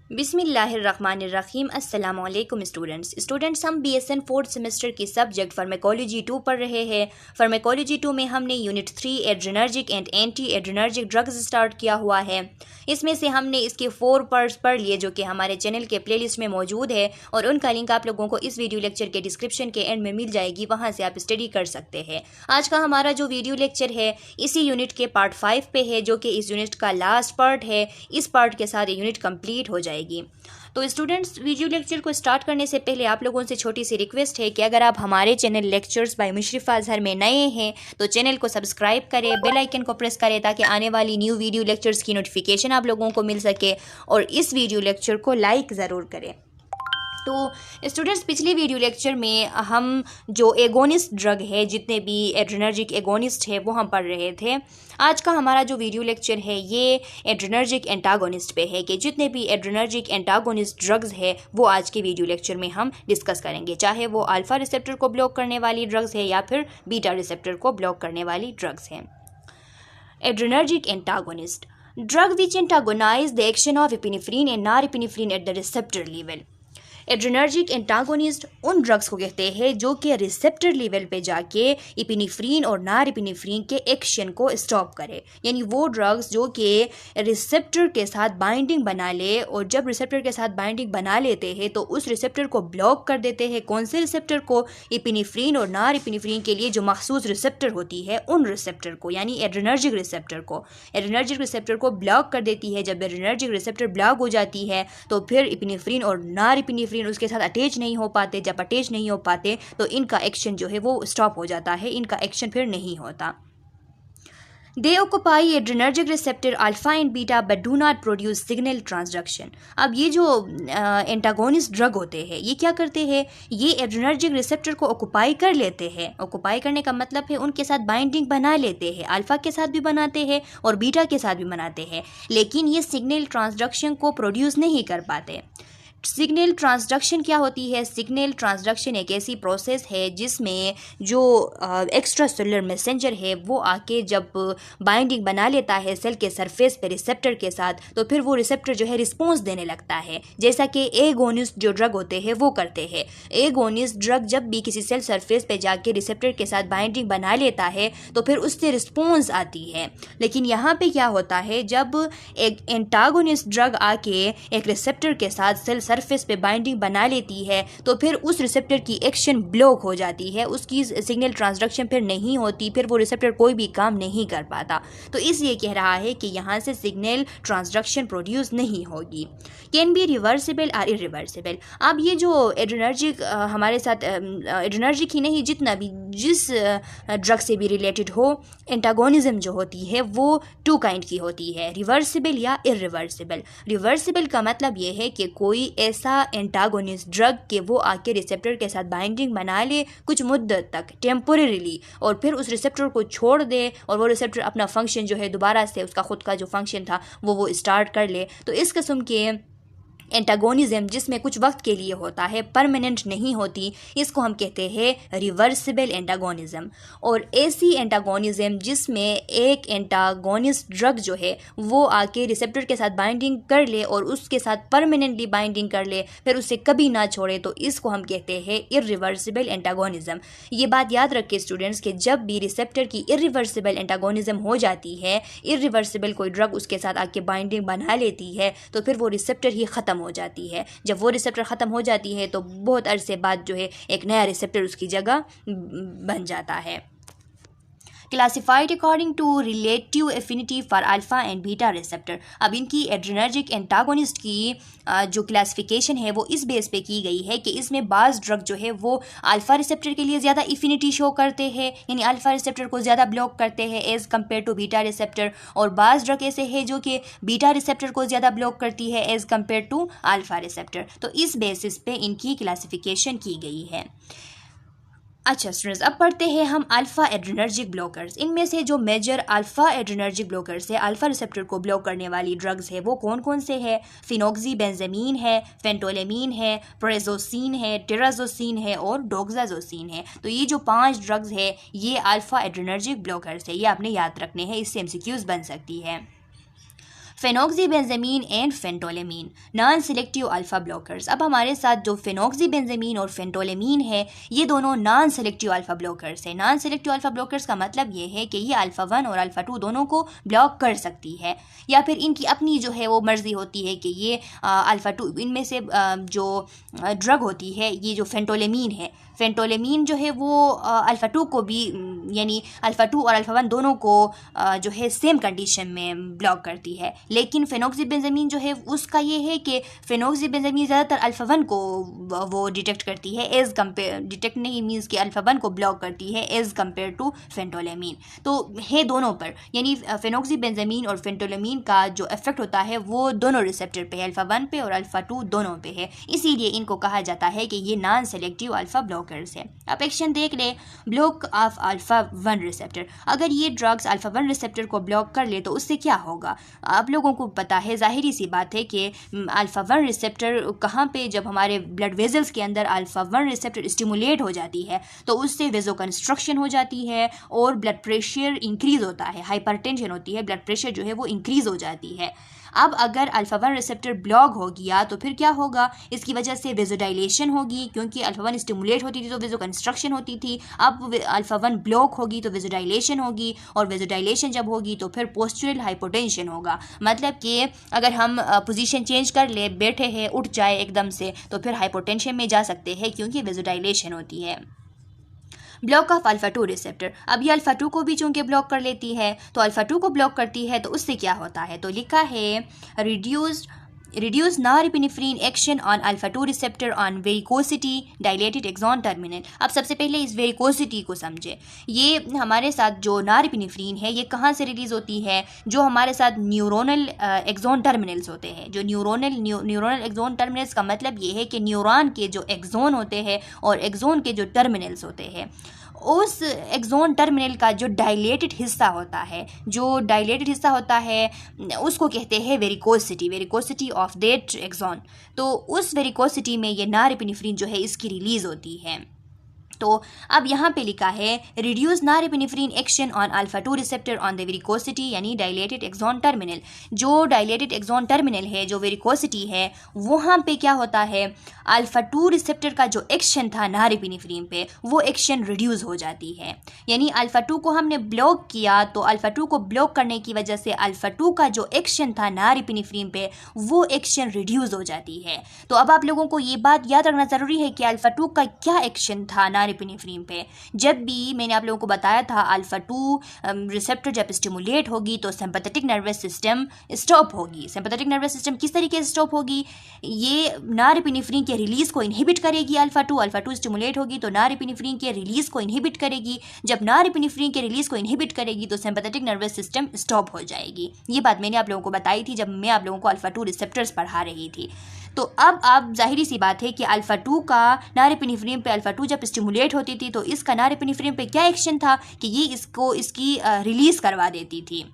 बिस्मिल्लाहिर्रहमानिर्रहीम। अस्सलाम वालेकुम स्टूडेंट्स, हम BSN 4th सेमेस्टर की सब्जेक्ट फार्माकोलॉजी 2 पढ़ रहे हैं। फार्माकोलॉजी 2 में हमने unit 3 adrenergic and anti adrenergic drugs start किया हुआ है। इसमें से हमने इसके 4 पार्ट्स पढ़ लिए जो कि हमारे चैनल के प्लेलिस्ट में मौजूद है और उनका लिंक आप लोगों को इस वीडियो लेक्चर के डिस्क्रिप्शन के एंड में मिल जाएगी, वहाँ से आप स्टडी कर सकते हैं। आज का हमारा जो वीडियो लेक्चर है इसी यूनिट के पार्ट 5 पे है, जो कि इस यूनिट का लास्ट पार्ट है। इस पार्ट के साथ ये यूनिट कंप्लीट हो जाएगी। तो स्टूडेंट्स, वीडियो लेक्चर को स्टार्ट करने से पहले आप लोगों से छोटी सी रिक्वेस्ट है कि अगर आप हमारे channel lectures bye Musharraf Azhar में नए हैं तो चैनल को सब्सक्राइब करें, बेल आइकन को प्रेस करें ताकि आने वाली न्यू वीडियो लेक्चर्स की नोटिफिकेशन आप लोगों को मिल सके, और इस वीडियो लेक्चर को लाइक ज़रूर करें। तो स्टूडेंट्स, पिछले वीडियो लेक्चर में हम जो एगोनिस्ट ड्रग है, जितने भी एड्रेनर्जिक एगोनिस्ट है वो हम पढ़ रहे थे। आज का हमारा जो वीडियो लेक्चर है ये एड्रेनर्जिक एंटागोनिस्ट पे है कि जितने भी एड्रेनर्जिक एंटागोनिस्ट ड्रग्स है वो आज के वीडियो लेक्चर में हम डिस्कस करेंगे, चाहे वो अल्फा रिसेप्टर को ब्लॉक करने वाली ड्रग्स है या फिर बीटा रिसेप्टर को ब्लॉक करने वाली ड्रग्स हैं। Adrenergic antagonist drug which antagonize the action of epinephrine and norepinephrine at the receptor level. Adrenergic antagonist उन ड्रग्स को कहते हैं जो कि रिसेप्टर लेवल पे जाके एपिनेफ्रिन और नॉरएपिनेफ्रिन के एक्शन को स्टॉप करे, यानी वो ड्रग्स जो कि रिसेप्टर के साथ बाइंडिंग बना ले, और जब रिसेप्टर के साथ बाइंडिंग बना लेते हैं तो उस रिसेप्टर को ब्लॉक कर देते हैं। कौन से रिसेप्टर को? एपिनेफ्रिन और नॉरएपिनेफ्रिन के लिए जो मखसूस रिसेप्टर होती है उन रिसेप्टर को, यानी एड्रेनर्जिक रिसेप्टर को। एड्रेनर्जिक रिसेप्टर को ब्लॉक कर देती है। जब एड्रेनर्जिक रिसेप्टर ब्लॉक हो जाती है तो फिर एपिनेफ्रिन और नॉरएपिनेफ्रिन उसके साथ अटैच नहीं हो पाते। जब अटैच नहीं हो पाते तो इनका एक्शन जो है वो स्टॉप हो जाता है, इनका एक्शन फिर नहीं होता। They occupy adrenergic receptor alpha and beta but do not produce signal transduction। अब ये जो एंटागोनिस्ट ड्रग होते हैं ये क्या करते हैं? ये एड्रेनर्जिक रिसेप्टर को ऑक्युपाई कर लेते हैं। ऑक्युपाई करने का मतलब है उनके साथ बाइंडिंग बना लेते हैं। अल्फा के साथ भी बनाते हैं और बीटा के साथ भी बनाते हैं, लेकिन ये सिग्नल ट्रांसडक्शन को प्रोड्यूस नहीं कर पाते। सिग्नल ट्रांसडक्शन क्या होती है? सिग्नल ट्रांसडक्शन एक ऐसी प्रोसेस है जिसमें जो एक्स्ट्रा सेलुलर मैसेंजर है वो आके जब बाइंडिंग बना लेता है सेल के सरफेस पे रिसेप्टर के साथ, तो फिर वो रिसेप्टर जो है रिस्पॉन्स देने लगता है, जैसा कि एगोनिस्ट जो ड्रग होते हैं वो करते हैं। एगोनिस्ट ड्रग जब भी किसी सेल सरफेस पे जाके रिसेप्टर के साथ बाइंडिंग बना लेता है तो फिर उससे रिस्पॉन्स आती है। लेकिन यहाँ पे क्या होता है, जब एक एंटागोनिस्ट ड्रग आके एक रिसेप्टर के साथ सेल सरफेस पे बाइंडिंग बना लेती है तो फिर उस रिसेप्टर की एक्शन ब्लॉक हो जाती है, उसकी सिग्नल ट्रांसडक्शन फिर नहीं होती, फिर वो रिसेप्टर कोई भी काम नहीं कर पाता। तो इसलिए कह रहा है कि यहाँ से सिग्नल ट्रांसडक्शन प्रोड्यूस नहीं होगी। कैन बी रिवर्सिबल और इरिवर्सिबल। अब ये जो एड्रेनर्जिक हमारे साथ एड्रेनर्जिक ही नहीं, जितना भी जिस ड्रग से भी रिलेटेड हो, एंटागोनिज्म जो होती है वो 2 काइंड की होती है, रिवर्सिबल या इरिवर्सिबल। रिवर्सिबल का मतलब ये है कि कोई ऐसा एंटागोनिस्ट ड्रग के वो आके रिसेप्टर के साथ बाइंडिंग बना ले कुछ मुद्दत तक टेम्पोरेरीली, और फिर उस रिसेप्टर को छोड़ दे और वो रिसेप्टर अपना फंक्शन जो है दोबारा से उसका खुद का जो फंक्शन था वो स्टार्ट कर ले। तो इस किस्म के एंटागोनिज्म जिसमें कुछ वक्त के लिए होता है, परमानेंट नहीं होती, इसको हम कहते हैं रिवर्सिबल एंटागोनिज्म। और ऐसी एंटागोनिज्म जिसमें एक एंटागोनिस्ट ड्रग जो है वो आके रिसेप्टर के साथ बाइंडिंग कर ले और उसके साथ परमानेंटली बाइंडिंग कर ले, फिर उसे कभी ना छोड़े, तो इसको हम कहते हैं इरिवर्सिबल एंटागोनिज्म। ये बात याद रखें स्टूडेंट्स कि जब भी रिसेप्टर की इरिवर्सिबल एंटागोनिज्म हो जाती है, इरिवर्सिबल कोई ड्रग उसके साथ आके बाइंडिंग बना लेती है, तो फिर वो रिसेप्टर ही ख़त्म हो जाती है। जब वो रिसेप्टर ख़त्म हो जाती है तो बहुत अरसे बाद जो है एक नया रिसेप्टर उसकी जगह बन जाता है। Classified according to relative affinity for alpha and beta receptor. अब इनकी एड्रेनर्जिक एंटागोनिस्ट की जो क्लासिफिकेशन है वो इस बेस पे की गई है कि इसमें बाज़ ड्रग जो है वो अल्फा रिसेप्टर के लिए ज़्यादा एफिनिटी शो करते हैं, यानी अल्फा रिसेप्टर को ज़्यादा ब्लॉक करते हैं as compare to beta receptor, और बाज़ ड्रग ऐसे है जो कि बीटा रिसेप्टर को ज़्यादा ब्लॉक करती है as compare to alpha receptor. तो इस बेसिस पे इनकी क्लासिफिकेशन की गई है। अच्छा स्टूडेंट्स, अब पढ़ते हैं हम अल्फ़ा एड्रेनर्जिक ब्लॉकर्स। इनमें से जो मेजर अल्फ़ा एड्रेनर्जिक ब्लॉकर्स है, अल्फ़ा रिसेप्टर को ब्लॉक करने वाली ड्रग्स है, वो कौन कौन से है? फिनोक्सीबेंजामीन है, फेंटोलेमीन है, प्रेजोसिन है, टेराजोसिन है और डोक्साजोसिन है। तो ये जो 5 ड्रग्स है ये अल्फ़ा एड्रेनर्जिक ब्लॉकर्स है, ये आपने याद रखने हैं, इससे MCQs बन सकती है। Phenoxybenzamine and phentolamine non selective alpha blockers. अब हमारे साथ जो फेनोक्सीबेंजामीन और फेंटोलेमीन है ये दोनों नॉन सेलेक्टिव अल्फ़ा ब्लॉकर्स है। नॉन सेलेक्टिव अल्फ़ा ब्लॉकर्स का मतलब ये है कि ये अल्फ़ा 1 और अल्फ़ा 2 दोनों को ब्लॉक कर सकती है, या फिर इनकी अपनी जो है वो मर्ज़ी होती है कि ये अल्फ़ा 2 इनमें से जो ड्रग होती है ये जो फेंटोलेमीन है, फेंटोलेमीन जो है वो अल्फ़ा 2 को भी यानी अल्फ़ा 2 और अल्फ़ा 1 दोनों को जो है सेम कंडीशन में ब्लॉक करती है। लेकिन फेनोक्सीबेंजामीन जो है उसका ये है कि फेनोक्सीबेंजामीन ज़्यादातर अल्फ़ा 1 को वो डिटेक्ट करती है एज़ कम्पेयर, डिटेक्ट नहीं मीन्स कि अल्फ़ा 1 को ब्लॉक करती है एज़ कम्पेयर टू फेंटोलेमीन। तो है दोनों पर, यानी फेनोक्सीबेंजामीन और फेंटोलेमीन का जो इफेक्ट होता है वो दोनों रिसेप्टर पे है, अल्फ़ा 1 पे और अल्फ़ा 2 दोनों पे है, इसीलिए इनको कहा जाता है कि ये नॉन सेलेक्टिव अल्फ़ा ब्लॉकर्स है। अब एक्शन देख ले, ब्लॉक ऑफ अल्फ़ा 1 रिसेप्टर। अगर ये ड्रग्स अल्फ़ा 1 रिसेप्टर को ब्लॉक कर ले तो उससे क्या होगा? आप लोगों को पता है, ज़ाहिरी सी बात है कि अल्फ़ा 1 रिसेप्टर कहाँ पे, जब हमारे ब्लड वेजल्स के अंदर अल्फ़ा 1 रिसेप्टर स्टिमुलेट हो जाती है तो उससे वेजोकंस्ट्रक्शन हो जाती है और ब्लड प्रेशर इंक्रीज़ होता है, हाइपरटेंशन होती है, ब्लड प्रेशर जो है वो इंक्रीज़ हो जाती है। अब अगर अल्फ़ा 1 रिसेप्टर ब्लॉक हो गया तो फिर क्या होगा? इसकी वजह से वेजोडाइलेशन होगी, क्योंकि अल्फ़ा 1 स्टिमुलेट होती थी तो वेजोकंस्ट्रक्शन होती थी। अब अल्फ़ा 1 ब्लॉक होगी तो वेजोडाइलेशन होगी, और वेजोडाइलेशन जब होगी तो फिर पोस्चरल हाइपोटेंशन होगा। मतलब कि अगर हम पोजीशन चेंज कर ले, बैठे हैं उठ जाए एकदम से, तो फिर हाइपोटेंशन में जा सकते हैं क्योंकि वेजोडाइलेशन होती है। Block of alpha 2 receptor. अब ये अल्फ़ा 2 को भी चूंकि ब्लॉक कर लेती है, तो अल्फ़ा 2 को ब्लॉक करती है तो उससे क्या होता है? तो लिखा है reduce norepinephrine action on alpha 2 receptor on varicosity dilated axon terminal। अब सबसे पहले इस वेरिकोसिटी को समझे। ये हमारे साथ जो नॉरएपिनेफ्रीन है ये कहाँ से रिलीज़ होती है? जो हमारे साथ न्यूरोनल एक्सोन टर्मिनल्स होते हैं। जो न्यूरोनल एक्सोन टर्मिनल्स का मतलब ये है कि न्यूरॉन के जो एक्सोन होते हैं और एक्सोन के जो टर्मिनल्स होते हैं, उस एक्सोन टर्मिनल का जो डायलेटेड हिस्सा होता है उसको कहते हैं वेरिकोसिटी ऑफ दैट एक्सोन। तो उस वेरिकोसिटी में ये नॉरएपिनेफ्रीन जो है इसकी रिलीज़ होती है। तो अब यहाँ पे लिखा है reduce norepinephrine action on alpha 2 receptor on the varicosity यानी डायलेटेड एक्सोन टर्मिनल। जो डायलेटेड एक्सोन टर्मिनल है, जो वेरिकोसिटी है, वहाँ पे क्या होता है? अल्फ़ा 2 रिसेप्टर का जो एक्शन था नॉरएपिनेफ्रीन पे वो एक्शन रिड्यूस हो जाती है। यानी अल्फ़ा 2 को हमने ब्लॉक किया तो अल्फ़ा 2 को ब्लॉक करने की वजह से अल्फ़ा 2 का जो एक्शन था नॉरएपिनेफ्रीन पे वो एक्शन रिड्यूस हो जाती है। तो अब आप लोगों को ये बात याद रखना ज़रूरी है कि अल्फ़ा 2 का क्या एक्शन था नॉरएपिनेफ्रीन पे। जब भी मैंने आप लोगों को बताया था अल्फ़ा 2 रिसेप्टर जब स्टिमुलेट होगी तो सिंपैथेटिक नर्वस सिस्टम स्टॉप होगी। सिंपैथेटिक नर्वस सिस्टम किस तरीके से स्टॉप होगी? ये नॉरएपिनेफ्रीन के रिलीज़ को इनहिबिट करेगी। अल्फ़ा 2 स्टिमुलेट होगी तो नॉरएपिनेफ्रीन के रिलीज़ को इनहिबिट करेगी। जब नॉरएपिनेफ्रीन के रिलीज़ को इनहिबिट करेगी तो सिंपैथेटिक नर्वस सिस्टम स्टॉप हो जाएगी। ये बात मैंने आप लोगों को बताई थी जब मैं आप लोगों को अल्फ़ा 2 रिसेप्टर्स पढ़ा रही थी। तो अब आप जाहिर सी बात है कि अल्फ़ा 2 का नॉरएपिनेफ्रीन पे अल्फ़ा 2 जब स्टिमुलेट होती थी तो इसका नॉरएपिनेफ्रीन पे क्या एक्शन था कि ये इसकी रिलीज़ करवा देती थी,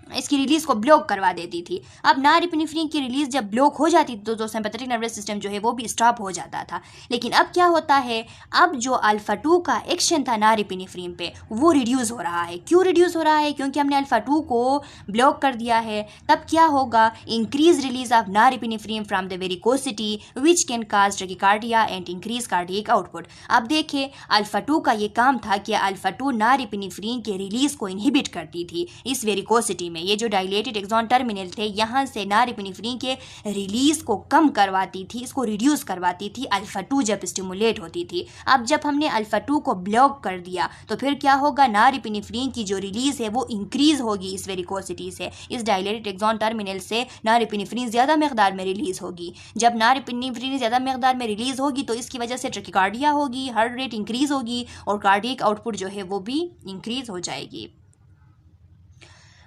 इसकी रिलीज़ को ब्लॉक करवा देती थी। अब नॉरएपिनेफ्रीन की रिलीज़ जब ब्लॉक हो जाती थी तो सिंपैथेटिक नर्वस सिस्टम जो है वो भी स्टॉप हो जाता था। लेकिन अब क्या होता है? अब जो अल्फ़ा 2 का एक्शन था नॉरएपिनेफ्रीन पे वो रिड्यूस हो रहा है। क्यों रिड्यूस हो रहा है? क्योंकि हमने अल्फ़ा 2 को ब्लॉक कर दिया है। तब क्या होगा? Increase release of norepinephrine from the varicosity which can cause tachycardia and increase cardiac output. अब देखिए अल्फ़ा 2 का ये काम था कि अल्फ़ा 2 नॉरएपिनेफ्रीन के रिलीज़ को इनहिबिट करती थी इस वेरिकोसिटी में। ये जो डायलेटेड एक्सोन टर्मिनल थे यहाँ से नॉरएपिनेफ्रीन के रिलीज़ को कम करवाती थी, इसको रिड्यूस करवाती थी अल्फ़ा 2 जब स्टिमुलेट होती थी। अब जब हमने अल्फ़ा 2 को ब्लॉक कर दिया तो फिर क्या होगा? नॉरएपिनेफ्रीन की जो रिलीज़ है वो इंक्रीज़ होगी इस वेरिकोसिटी से। इस डायलेटेड एक्सोन टर्मिनल से नॉरएपिनेफ्रीन ज़्यादा मकदार में रिलीज़ होगी। जब नॉरएपिनेफ्रीन ज़्यादा मकदार में रिलीज़ होगी तो इसकी वजह से टैकिकार्डिया होगी, हार्ट रेट इंक्रीज़ होगी और कार्डियक आउटपुट जो है वो भी इंक्रीज़ हो जाएगी।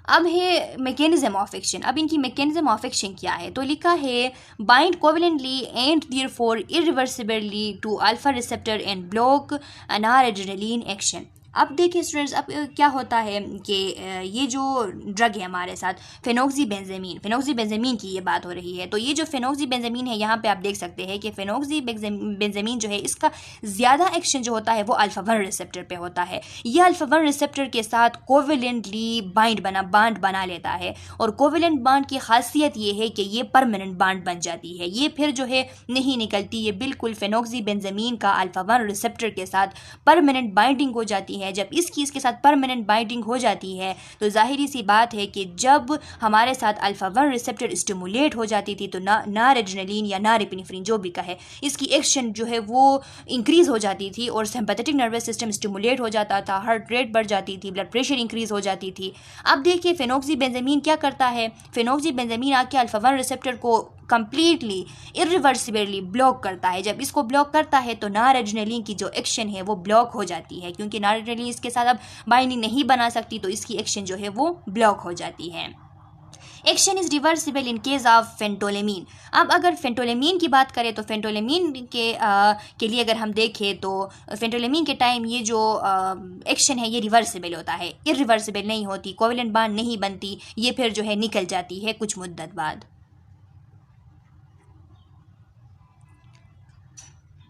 अब है मैकेनिज्म ऑफ एक्शन। अब इनकी मैकेनिज्म ऑफ एक्शन क्या है? तो लिखा है bind covalently and therefore irreversibly to alpha receptor and block noradrenaline action. अब देखिए स्टूडेंट्स, अब क्या होता है कि ये जो ड्रग है हमारे साथ फेनोक्सीबेंजामीन की ये बात हो रही है। तो ये जो फेनोक्सीबेंजामीन है, यहाँ पे आप देख सकते हैं कि फेनोक्सीबेंजामीन जो है इसका ज़्यादा एक्शन जो होता है वो अल्फा 1 रिसेप्टर पे होता है। ये अल्फा 1 रिसेप्टर के साथ कोवेलेंटली बांड बना लेता है, और कोवेलेंट बांड की खासियत ये है कि ये परमानेंट बांड बन जाती है, ये फिर जो है नहीं निकलती, ये बिल्कुल फेनोक्सीबेंजामीन का अल्फा 1 रिसेप्टर के साथ परमानेंट बाइंडिंग हो जाती है। जब इसके साथ परमानेंट बाइंडिंग हो जाती है तो जाहिर सी बात है कि जब हमारे साथ अल्फा 1 रिसेप्टर स्टिमुलेट हो जाती थी तो नॉरएड्रेनालिन या नॉरएपिनेफ्रिन जो भी कहे, इसकी एक्शन जो है वो इंक्रीज़ हो जाती थी और सिंपैथेटिक नर्वस सिस्टम स्टिमुलेट हो जाता था, हार्ट रेट बढ़ जाती थी, ब्लड प्रेशर इंक्रीज़ हो जाती थी। अब देखिए फेनोक्सीबेंजामीन क्या करता है, फेनोक्सीबेंजामीन आके अल्फा 1 रिसेप्टर को कंप्लीटली इरिवर्सिबली ब्लॉक करता है। जब इसको ब्लॉक करता है तो नॉरएड्रेनालिन की जो एक्शन है वो ब्लॉक हो जाती है, क्योंकि नॉरएड्रेनालिन इसके साथ अब बाइंडिंग नहीं बना सकती, तो इसकी एक्शन जो है वो ब्लॉक हो जाती है। Action is reversible in case of phentolamine. अब अगर फेंटोलेमीन की बात करें तो फेंटोलेमीन के लिए अगर हम देखें तो फेंटोलेमीन के टाइम ये जो एक्शन है ये रिवर्सिबल होता है, इरिवर्सिबल नहीं होती, कोवेलेंट बांड नहीं बनती, ये फिर जो है निकल जाती है कुछ मुद्दत बाद।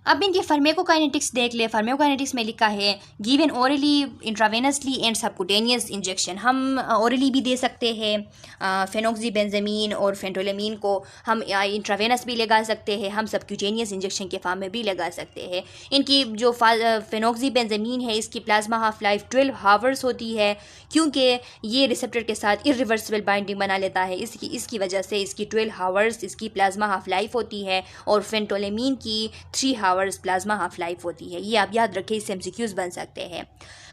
अब इनके फार्माकोकाइनेटिक्स देख ले। फार्माकोकाइनेटिक्स में लिखा है given orally, intravenously and subcutaneous injection. हम ओरली भी दे सकते हैं फेनोक्सीबेंजामीन और फेंटोलेमीन को, हम इंट्रावेनस भी लगा सकते हैं, हम सबक्यूटेनियस इंजेक्शन के फॉर्म में भी लगा सकते हैं। इनकी जो फेनोक्सीबेंजामीन है इसकी प्लाज्मा हाफ लाइफ 12 हावर्स होती है, क्योंकि ये रिसेप्टर के साथ इरिवर्सिबल बाइंडिंग बना लेता है, इसकी वजह से इसकी 12 हावर्स इसकी प्लाज्मा हाफ लाइफ होती है, और फेंटोलेमीन की 3 हावर्स प्लाज्मा हाफ लाइफ होती है। ये आप याद रखें, इससे एमसीक्यूज बन सकते हैं।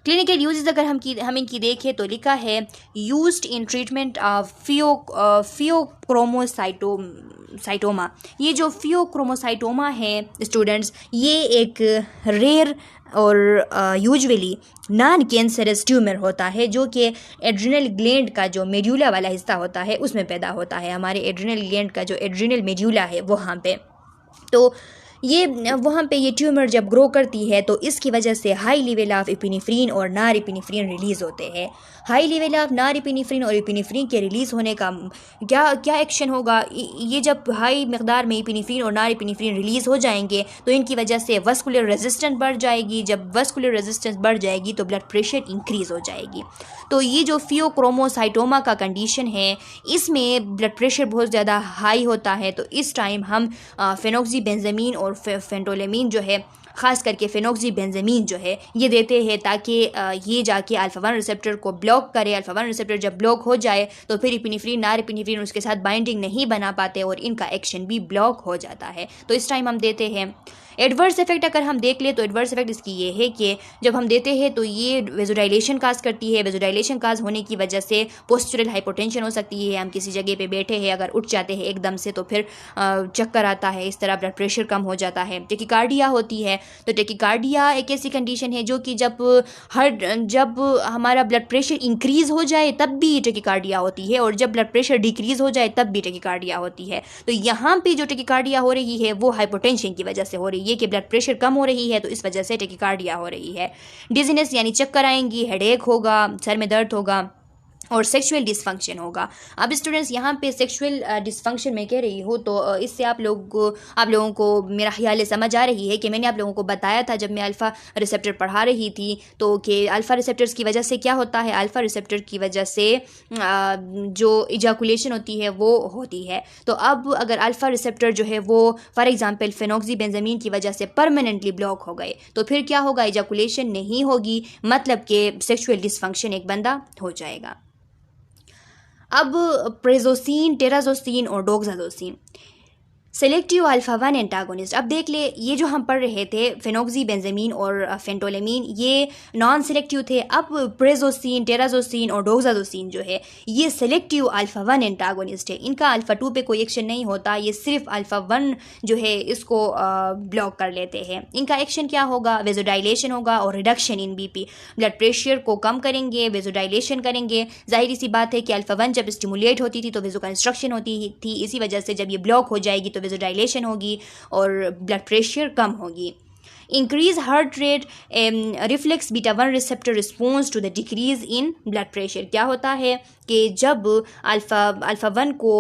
क्लिनिकल यूजेस अगर हम इनकी देखें तो लिखा है used in treatment of pheochromocytoma. ये जो फियोक्रोमोसाइटोमा है स्टूडेंट्स, ये एक रेयर और यूजुअली नॉन कैंसरस ट्यूमर होता है, जो कि एड्रिनल ग्लैंड का जो मेड्यूला वाला हिस्सा होता है उसमें पैदा होता है। हमारे एड्रिनल ग्लैंड का जो एड्रिनल मेड्यूला है वहाँ पे, तो ये वहाँ पे ये ट्यूमर जब ग्रो करती है तो इसकी वजह से हाई लेवल ऑफ एपिनेफ्रिन और नॉरएपिनेफ्रिन रिलीज़ होते हैं। हाई लेवल ऑफ नॉरएपिनेफ्रिन और एपिनेफ्रिन के रिलीज़ होने का क्या एक्शन होगा, ये जब हाई मकदार में एपिनेफ्रिन और नॉरएपिनेफ्रिन रिलीज़ हो जाएंगे तो इनकी वजह से वस्कुलर रेजिस्टेंस बढ़ जाएगी। जब वस्कुलर रेजिस्टेंस बढ़ जाएगी तो ब्लड प्रेशर इंक्रीज़ हो जाएगी। तो ये जो फियोक्रोमोसाइटोमा का कंडीशन है इसमें ब्लड प्रेशर बहुत ज़्यादा हाई होता है, तो इस टाइम हम फेनोक्सीबेंजामीन और फेंटोलेमीन जो है, ख़ास करके फेनोक्सीबेंजामीन जो है ये देते हैं ताकि ये जाके अल्फा 1 रिसेप्टर को ब्लॉक करे। अल्फा 1 रिसेप्टर जब ब्लॉक हो जाए तो फिर एपिनेफ्रिन नॉरएपिनेफ्रिन उसके साथ बाइंडिंग नहीं बना पाते और इनका एक्शन भी ब्लॉक हो जाता है, तो इस टाइम हम देते हैं। एडवर्स इफेक्ट अगर हम देख ले तो एडवर्स इफेक्ट इसकी ये है कि जब हम देते हैं तो ये वेजोडाइलेशन काज करती है। वेजोडाइलेशन काज होने की वजह से पोस्चरल हाइपोटेंशन हो सकती है। हम किसी जगह पे बैठे हैं, अगर उठ जाते हैं एकदम से तो फिर चक्कर आता है, इस तरह ब्लड प्रेशर कम हो जाता है। टेकिकार्डिया होती है, तो टेकिकार्डिया एक ऐसी कंडीशन है जो कि जब हमारा ब्लड प्रेशर इंक्रीज़ हो जाए तब भी टेकिकार्डिया होती है, और जब ब्लड प्रेशर डिक्रीज़ हो जाए तब भी टेकिकार्डिया होती है। तो यहाँ पे जो टेकिकार्डिया हो रही है वो हाइपोटेंशन की वजह से हो रही है, ये कि ब्लड प्रेशर कम हो रही है तो इस वजह से टेकिकार्डिया हो रही है। डिजीनेस यानी चक्कर आएंगी, हेडेक होगा, सर में दर्द होगा, और सेक्सुअल डिसफंक्शन होगा। अब स्टूडेंट्स यहाँ पे सेक्सुअल डिसफंक्शन में कह रही हूँ तो इससे आप लोगों को मेरा ख्याल समझ आ रही है कि मैंने आप लोगों को बताया था जब मैं अल्फ़ा रिसेप्टर पढ़ा रही थी तो कि अल्फ़ा रिसेप्टर्स की वजह से क्या होता है, अल्फ़ा रिसेप्टर की वजह से जो इजाकुलेशन होती है वो होती है। तो अब अगर अल्फ़ा रिसेप्टर जो है वो फॉर एग्ज़ाम्पल फेनोक्सीबेंजामीन की वजह से परमानेंटली ब्लॉक हो गए तो फिर क्या होगा, इजाकुलेशन नहीं होगी, मतलब कि सेक्सुअल डिसफंक्शन एक बंदा हो जाएगा। अब प्रेजोसिन, टेराजोसिन और डोक्साजोसिन सेलेक्टिव अल्फा 1 एंटागोनिस्ट। अब देख ले, ये जो हम पढ़ रहे थे फेनोक्सीबेंजामीन और फेंटोलेमीन ये नॉन सेलेक्टिव थे। अब प्रेजोसिन, टेराजोसिन और डोक्साजोसिन जो है ये सेलेक्टिव अल्फा 1 एंटागोनिस्ट है। इनका अल्फा 2 पे कोई एक्शन नहीं होता, ये सिर्फ अल्फा 1 जो है इसको ब्लॉक कर लेते हैं। इनका एक्शन क्या होगा, वेजोडाइलेशन होगा और reduction in BP, blood pressure को कम करेंगे, वेजोडाइलेशन करेंगे। जाहिर सी बात है कि अल्फा 1 जब स्टिमुलेट होती थी तो वेजो कंस्ट्रक्शन होती थी, इसी वजह से जब ये ब्लॉक हो जाएगी तो वेजोडाइलेशन होगी और ब्लड प्रेशर कम होगी। Increase heart rate reflex beta 1 receptor response to the decrease in blood pressure. क्या होता है कि जब अल्फ़ा 1 को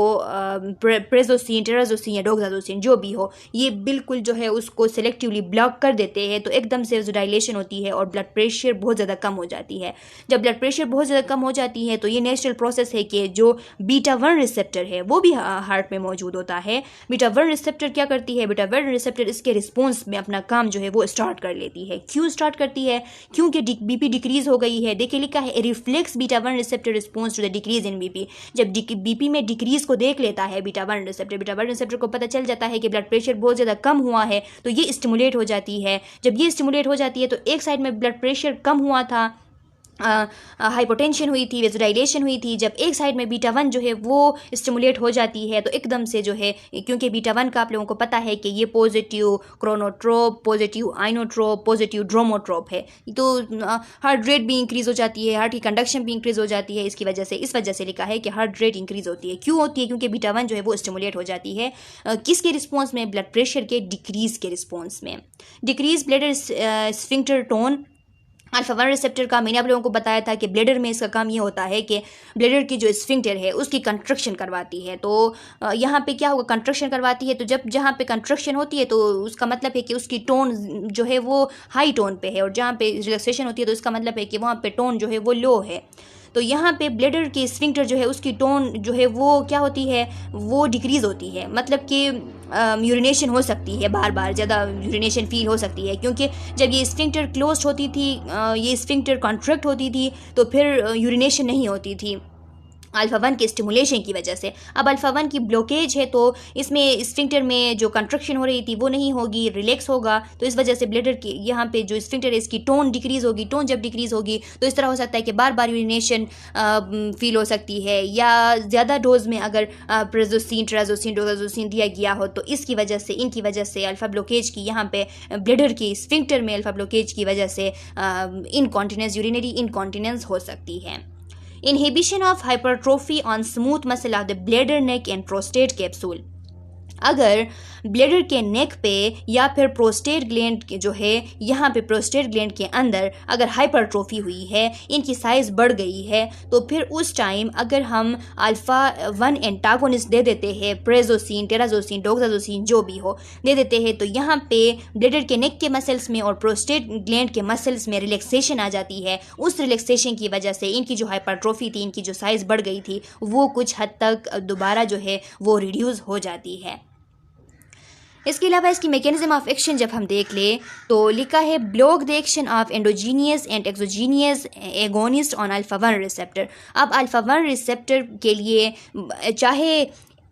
प्रेजोसिन, टेराजोसिन या डोक्साजोसिन जो भी हो, ये बिल्कुल जो है उसको सेलेक्टिवली ब्लॉक कर देते हैं, तो एकदम से जो डायलेशन होती है और ब्लड प्रेशर बहुत ज़्यादा कम हो जाती है। जब ब्लड प्रेशर बहुत ज़्यादा कम हो जाती है तो ये नेचुरल प्रोसेस है कि जो बीटा 1 रिसेप्टर है वो भी हार्ट में मौजूद होता है। बीटा 1 रिसेप्टर क्या करती है, बीटा 1 रिसेप्टर इसके रिस्पॉन्स में अपना काम जो है वो स्टार्ट कर लेती है। क्यों स्टार्ट करती है? क्योंकि बीपी डिक्रीज हो गई है। देखिए लिखा है reflex beta 1 receptor response to the decrease in BP. जब बीपी में डिक्रीज को देख लेता है बीटा 1 रिसेप्टर को पता चल जाता है कि ब्लड प्रेशर बहुत ज़्यादा कम हुआ है, तो ये स्टिमुलेट हो जाती है। जब ये स्टिमुलेट हो जाती है तो एक साइड में ब्लड प्रेशर कम हुआ था, हाइपोटेंशन हुई थी, वेज़ोडाइलेशन हुई थी। जब एक साइड में बीटा 1 जो है वो स्टिमुलेट हो जाती है तो एकदम से जो है, क्योंकि बीटा 1 का आप लोगों को पता है कि ये पॉजिटिव क्रोनोट्रोप, पॉजिटिव आइनोट्रोप, पॉजिटिव ड्रोमोट्रोप है, तो हार्ट रेट भी इंक्रीज़ हो जाती है, हार्ट की कंडक्शन भी इंक्रीज़ हो जाती है। इसकी वजह से, इस वजह से लिखा है कि हार्ट रेट इंक्रीज़ होती है। क्यों होती है? क्योंकि बीटा 1 जो है वो स्टिमुलेट हो जाती है किसके रिस्पॉन्स में? ब्लड प्रेशर के डिक्रीज़ के रिस्पॉन्स में। Decrease bladder sphincter tone alpha 1 receptor का, मैंने आप लोगों को बताया था कि ब्लैडर में इसका काम ये होता है कि ब्लैडर की जो स्फिंक्टर है उसकी कंस्ट्रक्शन करवाती है। तो यहाँ पे क्या होगा, कंस्ट्रक्शन करवाती है, तो जब जहाँ पे कंस्ट्रक्शन होती है तो उसका मतलब है कि उसकी टोन जो है वो हाई टोन पे है, और जहाँ पे रिलैक्सेशन होती है तो इसका मतलब है कि वहाँ पे टोन जो है वो लो है। तो यहाँ पे ब्लैडर की स्फिंक्टर जो है उसकी टोन जो है वो क्या होती है, वो डिक्रीज़ होती है। मतलब कि यूरिनेशन हो सकती है, बार बार ज़्यादा यूरिनेशन फील हो सकती है, क्योंकि जब ये स्फिंक्टर क्लोज होती थी, ये स्फिंक्टर कॉन्ट्रैक्ट होती थी, तो फिर यूरिनेशन नहीं होती थी अल्फा 1 के स्टिमुलेशन की वजह से। अब अल्फा 1 की ब्लॉकेज है तो इसमें स्फिंक्टर में जो कंट्रक्शन हो रही थी वो नहीं होगी, रिलैक्स होगा, तो इस वजह से ब्लैडर की यहाँ पे जो स्फिंक्टर है इसकी टोन डिक्रीज़ होगी। टोन जब डिक्रीज़ होगी तो इस तरह हो सकता है कि बार बार यूरिनेशन फील हो सकती है, या ज़्यादा डोज में अगर प्रेजोसिन, ट्राजोसिन, डोक्साजोसिन दिया गया हो तो इसकी वजह से, इनकी वजह से अल्फा ब्लॉकेज की, यहाँ पे ब्लैडर की स्फिंक्टर में अल्फा ब्लॉकेज की वजह से इनकॉन्टिनेंस, यूरिनरी इनकॉन्टिनेंस हो सकती है। Inhibition of hypertrophy on smooth muscle of the bladder, neck and prostate capsule। अगर ब्लैडर के नेक पे या फिर प्रोस्टेट ग्लैंड जो है, यहाँ पे प्रोस्टेट ग्लैंड के अंदर अगर हाइपरट्रोफी हुई है, इनकी साइज़ बढ़ गई है, तो फिर उस टाइम अगर हम अल्फ़ा 1 एंटागोनिस्ट दे देते हैं, प्रेजोसिन, टेराजोसिन, डोक्साजोसिन जो भी हो दे देते हैं, तो यहाँ पे ब्लैडर के नेक के मसल्स में और प्रोस्टेट ग्लैंड के मसल्स में रिलैक्सेशन आ जाती है। उस रिलैक्सेशन की वजह से इनकी जो हाइपरट्रोफी थी, इनकी जो साइज़ बढ़ गई थी, वो कुछ हद तक दोबारा जो है वो रिड्यूस हो जाती है। इसके अलावा इसकी मैकेनिज्म ऑफ एक्शन जब हम देख ले तो लिखा है block the action of endogenous and exogenous agonist on alpha 1 receptor. अब अल्फा 1 रिसेप्टर के लिए चाहे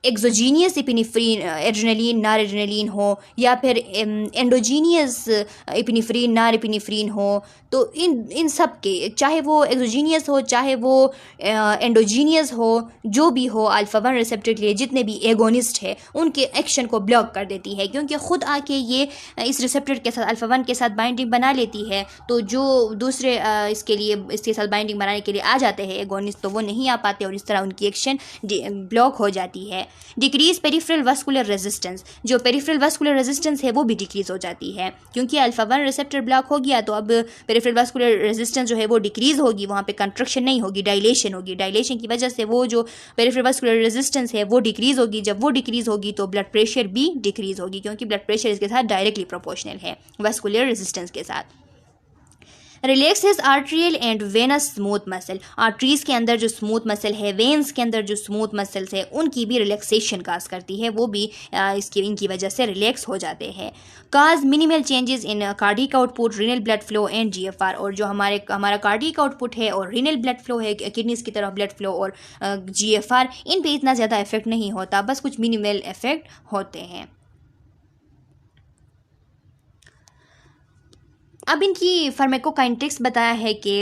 एक्सोजीनियस एपिनेफ्रिन, एड्रेनलिन, नार एड्रेनलिन हो, या फिर एंडोजीनियस एपिनेफ्रिन, नार एपिनेफ्रिन हो, तो इन सब के, चाहे वो एक्सोजीनियस हो चाहे वो एंडोजीनियस हो, जो भी हो, अल्फा 1 रिसेप्टर के लिए जितने भी एगोनिस्ट है उनके एक्शन को ब्लॉक कर देती है, क्योंकि ख़ुद आके ये इस रिसेप्टर के साथ अल्फा 1 के साथ बाइंडिंग बना लेती है। तो जो दूसरे इसके साथ बाइंडिंग बनाने के लिए आ जाते हैं एगोनिस्ट, तो वो नहीं आ पाते और इस तरह उनकी एक्शन ब्लॉक हो जाती है। डिक्रीज पेरिफेरल वास्कुलर रेजिस्टेंस, जो पेरिफेरल वास्कुलर रेजिस्टेंस है वो भी डिक्रीज हो जाती है, क्योंकि अल्फा 1 रिसेप्टर ब्लॉक हो गया तो अब पेरिफेरल वास्कुलर रेजिस्टेंस जो है वो डिक्रीज होगी, वहाँ पे कंट्रक्शन नहीं होगी, डायलेशन होगी। डायलेशन की वजह से वो जो पेरिफेरल वास्कुलर रेजिस्टेंस है वो डिक्रीज होगी। जब वो डिक्रीज होगी तो ब्लड प्रेशर भी डिक्रीज होगी, क्योंकि ब्लड प्रेशर इसके साथ डायरेक्टली प्रोपोर्शनल है वास्कुलर रेजिस्टेंस के साथ। Relaxes arterial and venous smooth muscle, arteries के अंदर जो स्मूथ मसल है, वेन्स के अंदर जो स्मूथ मसल्स है, उनकी भी रिलैक्सेशन काज करती है, वो भी इनकी वजह से रिलैक्स हो जाते हैं। Cause minimal changes in cardiac output, renal blood flow and GFR, और जो हमारा कार्डिक आउटपुट है और रीनल ब्लड फ्लो है, किडनीज की तरफ ब्लड फ्लो और GFR, इन पे इतना ज़्यादा इफेक्ट नहीं होता, बस कुछ मिनिमल इफेक्ट होते हैं। अब इनकी फार्माकोकाइनेटिक्स बताया है कि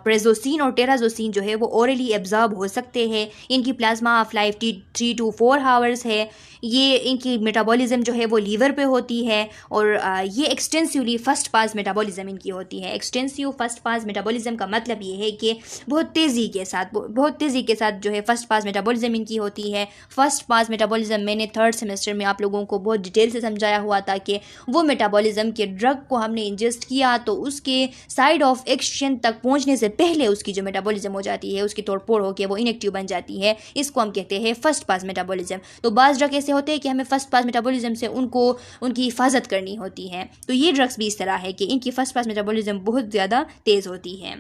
प्रेजोसिन और टेराजोसिन जो है वो ओरली एब्जॉर्ब हो सकते हैं। इनकी plasma of life 3 to 4 hours है। ये इनकी मेटाबॉलिज्म जो है वो लीवर पे होती है और ये एक्सटेंसिवली फर्स्ट पास मेटाबॉलिज्म इनकी होती है। एक्सटेंसिव फर्स्ट पास मेटाबॉलिज्म का मतलब ये है कि बहुत तेज़ी के साथ जो है फर्स्ट पास मेटाबॉलिज्म इनकी होती है। फर्स्ट पास मेटाबॉलिज्म मैंने थर्ड सेमेस्टर में आप लोगों को बहुत डिटेल से समझाया हुआ था कि वो मेटाबॉलिज्म के ड्रग को हमने इंजेस्ट किया तो उसके साइड ऑफ एक्शन तक पहुंचने से पहले उसकी जो मेटाबॉलिज्म हो जाती है, उसकी तोड़फोड़ होकर वो इनएक्टिव बन जाती है। इसको हम कहते हैं फर्स्ट पास मेटाबॉलिज्म। तो बाज़ ड्रग ऐसे होते हैं कि हमें फर्स्ट पास मेटाबॉलिज्म से उनकी हिफाजत करनी होती है। तो ये ड्रग्स भी इस तरह है कि इनकी फर्स्ट पास मेटाबॉलिज्म बहुत ज़्यादा तेज़ होती है।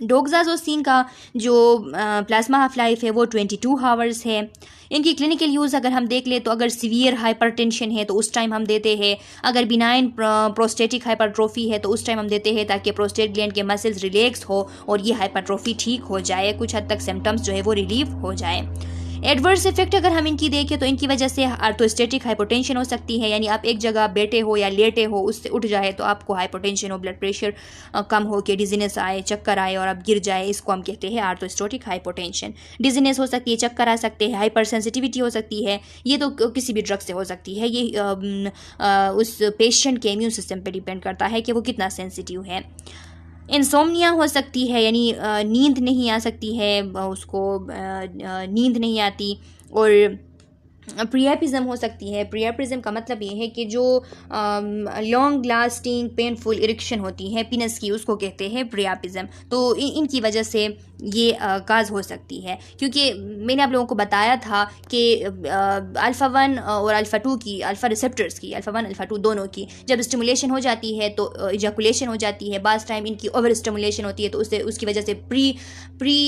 डोक्साजोसिन का जो प्लाज्मा हाफ लाइफ है वो 22 आवर्स है। इनकी क्लिनिकल यूज़ अगर हम देख ले तो अगर सीवियर हाइपरटेंशन है तो उस टाइम हम देते हैं, अगर बिनाइन प्रोस्टेटिक हाइपरट्रोफी है तो उस टाइम हम देते हैं ताकि प्रोस्टेट ग्लैंड के मसल्स रिलैक्स हो और ये हाइपरट्रोफी ठीक हो जाए, कुछ हद तक सिम्टम्स जो है वो रिलीव हो जाए। एडवर्स इफेक्ट अगर हम इनकी देखें तो इनकी वजह से आर्थोस्टेटिक हाइपोटेंशन हो सकती है, यानी आप एक जगह बैठे हो या लेटे हो उससे उठ जाए तो आपको हाइपोटेंशन हो, ब्लड प्रेशर कम हो के डिजीनेस आए, चक्कर आए और आप गिर जाए, इसको हम कहते हैं आर्थोस्टेटिक हाइपोटेंशन। डिजीनेस हो सकती है, चक्कर आ सकते हैं, हाइपर सेंसिटिविटी हो सकती है, ये तो किसी भी ड्रग से हो सकती है। ये उस पेशेंट के इम्यून सिस्टम पर डिपेंड करता है कि वो कितना सेंसिटिव है। इंसोम्निया हो सकती है, यानी नींद नहीं आ सकती है, उसको नींद नहीं आती। और प्रियापिज्म हो सकती है। प्रियापिज्म का मतलब ये है कि जो लॉन्ग लास्टिंग पेनफुल इरिक्शन होती है पीनस की, उसको कहते हैं प्रियापिज्म। तो इनकी वजह से ये काज हो सकती है, क्योंकि मैंने आप लोगों को बताया था कि अल्फ़ा 1 और अल्फ़ा 2 की, अल्फ़ा रिसेप्टर्स की, अल्फ़ा 1 अल्फ़ा 2 दोनों की जब स्टिमुलेशन हो जाती है तो इजैकुलेशन हो जाती है। बाज़ टाइम इनकी ओवर स्टिमुलेशन होती है तो उसकी वजह से प्री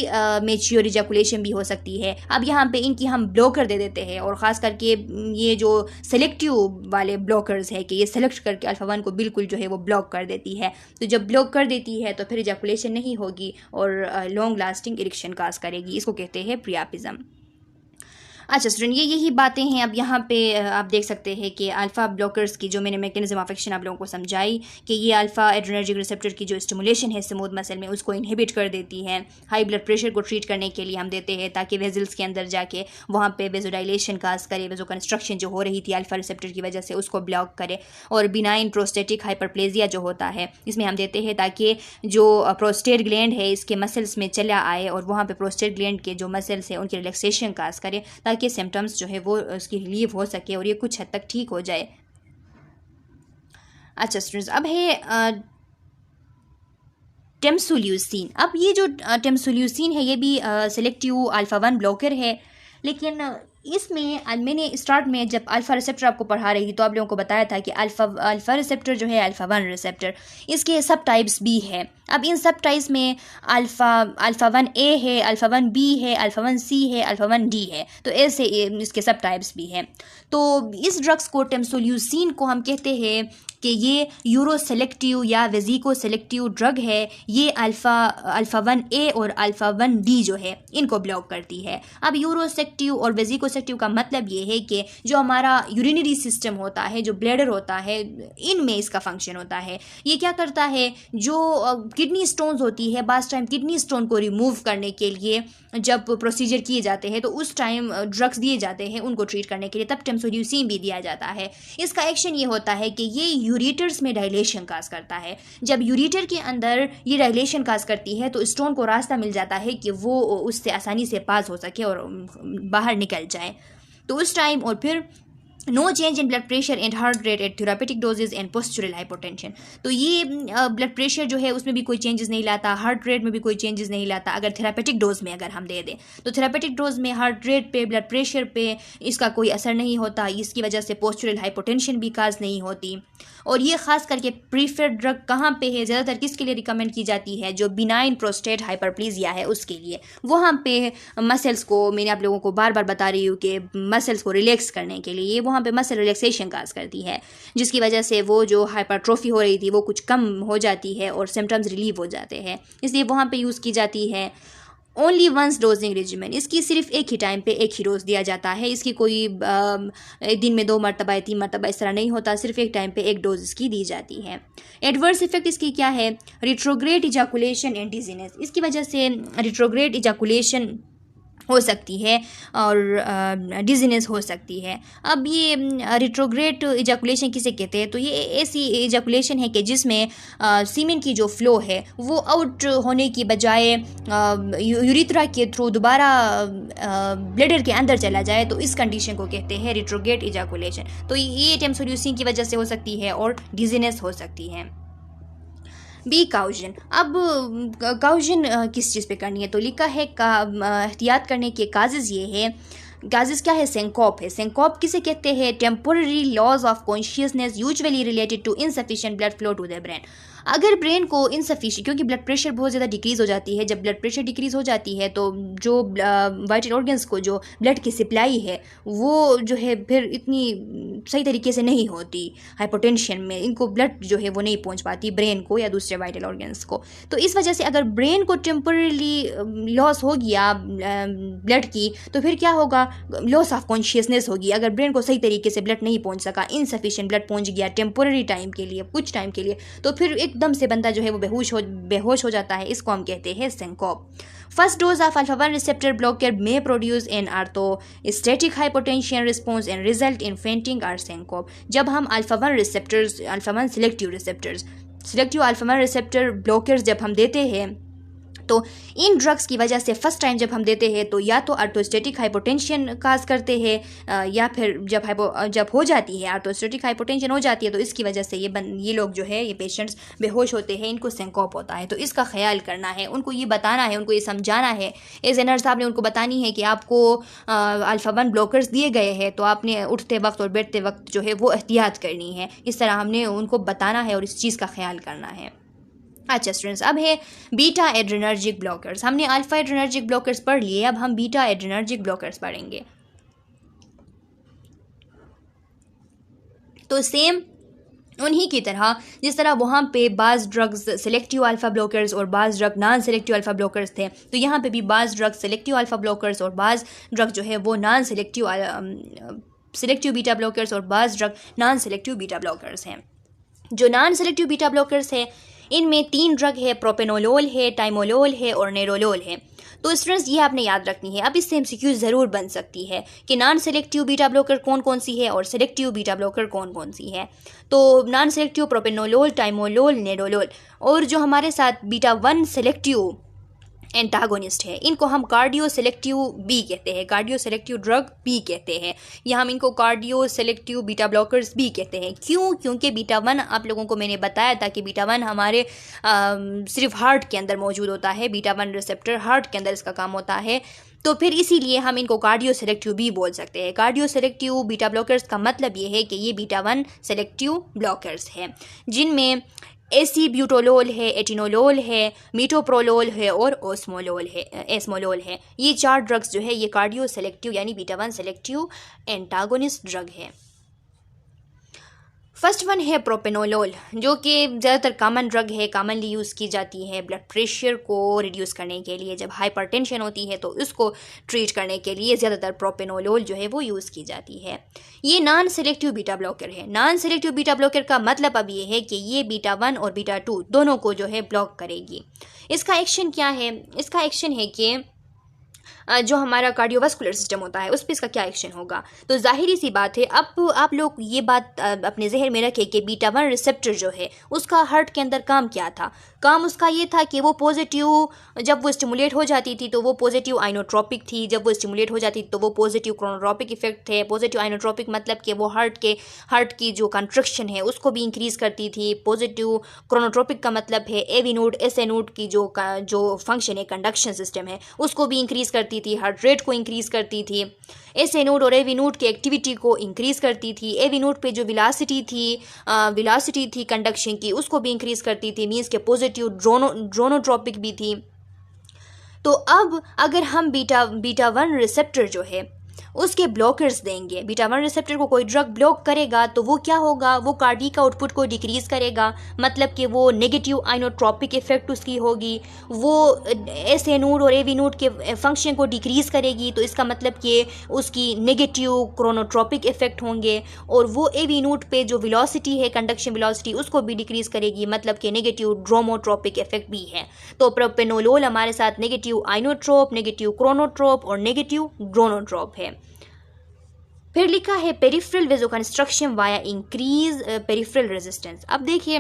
मेच्योर इजैकुलेशन भी हो सकती है। अब यहाँ पे इनकी हम ब्लॉकर दे देते हैं और ख़ास करके ये जो सेलेक्टिव वाले ब्लॉकर्स है कि ये सेलेक्ट करके अल्फ़ा 1 को बिल्कुल जो है वो ब्लॉक कर देती है। तो जब ब्लॉक कर देती है तो फिर इजैकुलेशन नहीं होगी और लॉन्ग लास्टिंग इरिक्शन काज करेगी, इसको कहते हैं प्रियापिज्म। अच्छा स्टूडेंट, यही बातें हैं। अब यहाँ पे आप देख सकते हैं कि अल्फ़ा ब्लॉकर्स की जो मैंने मैकेनिज्म ऑफ एक्शन आप लोगों को समझाई कि ये अल्फ़ा एड्रेनर्जिक रिसेप्टर की जो स्टिमुलेशन है स्मूथ मसल में उसको इनहिबिट कर देती है। हाई ब्लड प्रेशर को ट्रीट करने के लिए हम देते हैं ताकि वेजल्स के अंदर जाके वहाँ पे वेजोडाइलेशन काज करे, वेजो कंस्ट्रक्शन जो हो रही थी अल्फ़ा रिसेप्टर की वजह से उसको ब्लॉक करे। और बिनाइन प्रोस्टेटिक हाइपरप्लेजिया जो होता है इसमें हम देते हैं ताकि जो प्रोस्टेट ग्लैंड है इसके मसल्स में चला आए और वहाँ पे प्रोस्टेट ग्लैंड के जो मसल्स है उनकी रिलैक्सेशन काज करे ताकि सिम्टम्स जो है वो उसकी रिलीव हो सके और ये कुछ हद तक ठीक हो जाए। अच्छा स्टूडेंट्स, अब है टेम्सोल्यूसिन। अब ये जो टेम्सोल्यूसिन है ये भी सेलेक्टिव अल्फ़ा 1 ब्लॉकर है, लेकिन इसमें मैंने स्टार्ट में जब अल्फ़ा रिसेप्टर आपको पढ़ा रही थी तो आप लोगों को बताया था कि अल्फ़ा रिसेप्टर जो है अल्फ़ा 1 रिसेप्टर, इसके सब टाइप्स भी है। अब इन सब टाइप्स में अल्फ़ा 1 ए है, अल्फ़ा 1 बी है, अल्फ़ा 1 सी है, अल्फ़ा 1 डी है, तो ऐसे इसके सब टाइप्स भी हैं। तो इस ड्रग्स को टेम्सोल्यूसिन को हम कहते हैं कि ये यूरो सेलेक्टिव या वेजिको सेलेक्टिव ड्रग है। ये अल्फ़ा 1 ए और अल्फ़ा 1 डी जो है इनको ब्लॉक करती है। अब यूरो सेलेक्टिव और वेजिको सेलेक्टिव का मतलब ये है कि जो हमारा यूरिनरी सिस्टम होता है, जो ब्लैडर होता है, इनमें इसका फंक्शन होता है। ये क्या करता है, जो किडनी स्टोन्स होती है, बास टाइम किडनी स्टोन को रिमूव करने के लिए जब प्रोसीजर किए जाते हैं तो उस टाइम ड्रग्स दिए जाते हैं उनको ट्रीट करने के लिए, तब टेम्सोल्यूसिन भी दिया जाता है। इसका एक्शन ये होता है कि ये यूरेटर्स में डायलेशन काज करता है। जब यूरेटर के अंदर ये डायलेशन काज करती है तो स्टोन को रास्ता मिल जाता है कि वो उससे आसानी से पास हो सके और बाहर निकल जाए। तो उस टाइम और फिर no change in blood pressure and heart rate at therapeutic dosages and postural hypotension. तो ये ब्लड प्रेशर जो है उसमें भी कोई चेंजेस नहीं लाता, हार्ट रेट में भी कोई चेंजेस नहीं लाता। अगर थेरापेटिक डोज में अगर हम दे दें तो थेरापेटिक डोज में हार्ट रेट पे, ब्लड प्रेशर पे इसका कोई असर नहीं होता, इसकी वजह से पोस्चुरल हाइपोटेंशन भी काज नहीं होती। और ये खास करके प्रीफर्ड ड्रग कहाँ पे है, ज़्यादातर किसके लिए रिकमेंड की जाती है, जो बिनाइन प्रोस्टेट हाइपरप्लेजिया है उसके लिए। वहाँ पे मसल्स को, मैंने आप लोगों को बार बार बता रही हूँ कि मसल्स को रिलैक्स करने के लिए वहाँ पे मसल रिलैक्सेशन काज करती है, जिसकी वजह से वो जो हाइपरट्रोफी हो रही थी वो कुछ कम हो जाती है और सिम्टम्स रिलीव हो जाते हैं, इसलिए वहाँ पे यूज़ की जाती है। ओनली वंस डोजिंग रेजिमेंट, इसकी सिर्फ एक ही टाइम पे एक ही डोज दिया जाता है। इसकी कोई एक दिन में 2 मरतबा या 3 मरतबा इस तरह नहीं होता, सिर्फ एक टाइम पे एक डोज इसकी दी जाती है। एडवर्स इफेक्ट इसकी क्या है, रिट्रोग्रेड इजैकुलेशन एंड डिजीनेस। इसकी वजह से रिट्रोग्रेड इजैकुलेशन हो सकती है और डिजीनेस हो सकती है। अब ये रिट्रोग्रेड इजैकुलेशन किसे कहते हैं? तो ये ऐसी इजैकुलेशन है कि जिसमें सीमेन की जो फ्लो है वो आउट होने की बजाय यूरिथ्रा के थ्रू दोबारा ब्लैडर के अंदर चला जाए, तो इस कंडीशन को कहते हैं रिट्रोग्रेड इजैकुलेशन। तो ये टेम्सोल्यूसिन की वजह से हो सकती है और डिजीनेस हो सकती है। बी काउजन। अब काउजन किस चीज़ पे करनी है? तो लिखा है एहतियात करने के काजेज़ ये है। काजेज़ क्या है? सेंकोप है। सेंकोप किसे कहते हैं? Temporary loss of consciousness usually related to insufficient blood flow to the brain. अगर ब्रेन को इनसफिशिएंट, क्योंकि ब्लड प्रेशर बहुत ज़्यादा डिक्रीज़ हो जाती है, जब ब्लड प्रेशर डिक्रीज़ हो जाती है तो जो वाइटल ऑर्गन्स को जो ब्लड की सप्लाई है वो जो है फिर इतनी सही तरीके से नहीं होती। हाइपोटेंशन में इनको ब्लड जो है वो नहीं पहुंच पाती ब्रेन को या दूसरे वाइटल ऑर्गन्स को। तो इस वजह से अगर ब्रेन को टेम्पररी लॉस हो गया ब्लड की, तो फिर क्या होगा? लॉस ऑफ कॉन्शियसनेस होगी। अगर ब्रेन को सही तरीके से ब्लड नहीं पहुंच सका, इनसफिशिएंट ब्लड पहुंच गया टेम्पररी टाइम के लिए, कुछ टाइम के लिए, तो फिर एकदम से बंदा जो है वो बेहोश हो जाता है। इसको हम कहते हैं syncope. First dose of alpha 1 receptor blocker may produce an orthostatic hypotension response and result in fainting or syncope। जब हम alpha 1 receptors, alpha 1 selective alpha 1 receptor blockers जब हम देते हैं, तो इन ड्रग्स की वजह से फ़र्स्ट टाइम जब हम देते हैं तो या तो ऑर्थोस्टेटिक हाइपोटेंशन काज करते हैं या फिर जब हो जाती है ऑर्थोस्टेटिक हाइपोटेंशन हो जाती है तो इसकी वजह से ये लोग जो है, ये पेशेंट्स बेहोश होते हैं, इनको सिंकोप होता है। तो इसका ख्याल करना है, उनको ये बताना है, उनको ये समझाना है। एज ए नर्स साहब ने उनको बतानी है कि आपको अल्फा 1 ब्लॉकर्स दिए गए हैं तो आपने उठते वक्त और बैठते वक्त जो है वो एहतियात करनी है। इस तरह हमने उनको बताना है और इस चीज़ का ख्याल करना है। अच्छा स्टूडेंट्स, अब है बीटा एड्रेनर्जिक ब्लॉकर्स। हमने अल्फा एड्रेनर्जिक ब्लॉकर्स पढ़ लिए, अब हम बीटा एड्रेनर्जिक ब्लॉकर्स पढ़ेंगे। तो सेम उन्हीं की तरह जिस तरह वहाँ पे बाज़ ड्रग्स सिलेक्टिव अल्फ़ा ब्लॉकर्स और बाज़ drug non selective alpha blockers थे, तो यहाँ पे भी बाज़ ड्रग सिलेक्टिव अल्फ़ा ब्लॉकर्स और बाज़ ड्रग जो है वो नॉन सिलेक्टिव बीटा ब्लॉकर्स और बाज़ drug non selective beta blockers हैं। जो नॉन सिलेक्टिव बीटा ब्लॉकर्स हैं इनमें 3 ड्रग है, प्रोपेनोलोल है, टाइमोलोल है और नेरोलोल है। तो स्टूडेंट्स ये आपने याद रखनी है। अब इससे MCQ ज़रूर बन सकती है कि नॉन सेलेक्टिव बीटा ब्लॉकर कौन कौन सी है और सेलेक्टिव बीटा ब्लॉकर कौन कौन सी है। तो नॉन सेलेक्टिव प्रोपेनोलोल, टाइमोलोल, नेरोलोल, और जो हमारे साथ बीटा 1 सेलेक्टिव एंटागोनिस्ट है इनको हम कार्डियो सेलेक्टिव बी कहते हैं, कार्डियो सेलेक्टिव ड्रग बी कहते हैं, या हम इनको कार्डियो सेलेक्टिव बीटा ब्लॉकर्स बी कहते हैं। क्यों? क्योंकि बीटा 1 आप लोगों को मैंने बताया था कि बीटा 1 हमारे सिर्फ हार्ट के अंदर मौजूद होता है, बीटा 1 रिसेप्टर हार्ट के अंदर इसका काम होता है, तो फिर इसीलिए हम इनको कार्डियो सेलेक्टिव बी बोल सकते हैं। कार्डियो सेलेक्टिव बीटा ब्लॉकर्स का मतलब ये है कि ये बीटा 1 सेलेक्टिव ब्लॉकर्स हैं जिनमें एसीब्यूटोलोल है, एटिनोलोल है, मीटोप्रोलोल है और एस्मोलोल है। ये 4 ड्रग्स जो है ये कार्डियो सेलेक्टिव यानी बीटा 1 सेलेक्टिव एंटागोनिस्ट ड्रग है। फर्स्ट वन है प्रोपेनोलोल, जो कि ज़्यादातर कॉमन ड्रग है, कॉमनली यूज़ की जाती है ब्लड प्रेशर को रिड्यूस करने के लिए। जब हाइपरटेंशन होती है तो उसको ट्रीट करने के लिए ज़्यादातर प्रोपेनोलोल जो है वो यूज़ की जाती है। ये नॉन सेलेक्टिव बीटा ब्लॉकर है। नॉन सेलेक्टिव बीटा ब्लॉकर का मतलब अब ये है कि ये बीटा 1 और बीटा 2 दोनों को जो है ब्लॉक करेगी। इसका एक्शन क्या है? इसका एक्शन है कि जो हमारा कार्डियोवास्कुलर सिस्टम होता है उस पर इसका क्या एक्शन होगा। तो जाहिर सी बात है, अब आप लोग ये बात अपने जहन में रखें कि बीटा 1 रिसेप्टर जो है उसका हार्ट के अंदर काम क्या था। काम उसका ये था कि वो पॉजिटिव, जब वो स्टिमुलेट हो जाती थी तो वो पॉजिटिव आइनोट्रोपिक थी, जब वो स्टिमुलेट हो जाती थी तो वो पॉजिटिव क्रोनोट्रोपिक इफेक्ट थे। पॉजिटिव आइनोट्रोपिक मतलब कि वो हार्ट की जो कंट्रक्शन है उसको भी इंक्रीज़ करती थी। पॉजिटिव क्रोनोट्रोपिक का मतलब है एवी नोड एसए नोड की जो फंक्शन है, कंडक्शन सिस्टम है, उसको भी इंक्रीज़ करती थी, हार्ट रेट को इंक्रीज़ करती थी। एसए नोड और एवी नोड की एक्टिविटी को इंक्रीज़ करती थी। एवी नोड पे जो विलासिटी थी कंडक्शन की उसको भी इंक्रीज़ करती थी, मीन्स के पॉजिटिव ड्रोनोट्रोपिक भी थी। तो अब अगर हम बीटा 1 रिसेप्टर जो है उसके ब्लॉकर्स देंगे। बीटा 1 रिसेप्टर को कोई ड्रग ब्लॉक करेगा तो वो क्या होगा, वो कार्डियक आउटपुट को डिक्रीज़ करेगा, मतलब कि वो नेगेटिव आइनोट्रोपिक इफेक्ट उसकी होगी, वो एसए नोड और एवी नोड के फंक्शन को डिक्रीज़ करेगी, तो इसका मतलब कि उसकी नेगेटिव क्रोनोट्रोपिक इफेक्ट होंगे, और वो एवी नोड पे जो वेलोसिटी है, कंडक्शन वेलोसिटी, उसको भी डिक्रीज़ करेगी, मतलब कि नेगेटिव ड्रोमोट्रोपिक इफेक्ट भी है। तो प्रोपेनोलोल हमारे साथ नेगेटिव आइनोट्रोप, नेगेटिव क्रोनोट्रोप और नेगेटिव ड्रोनोट्रोप है। फिर लिखा है peripheral vasoconstriction via increase peripheral resistance. अब देखिए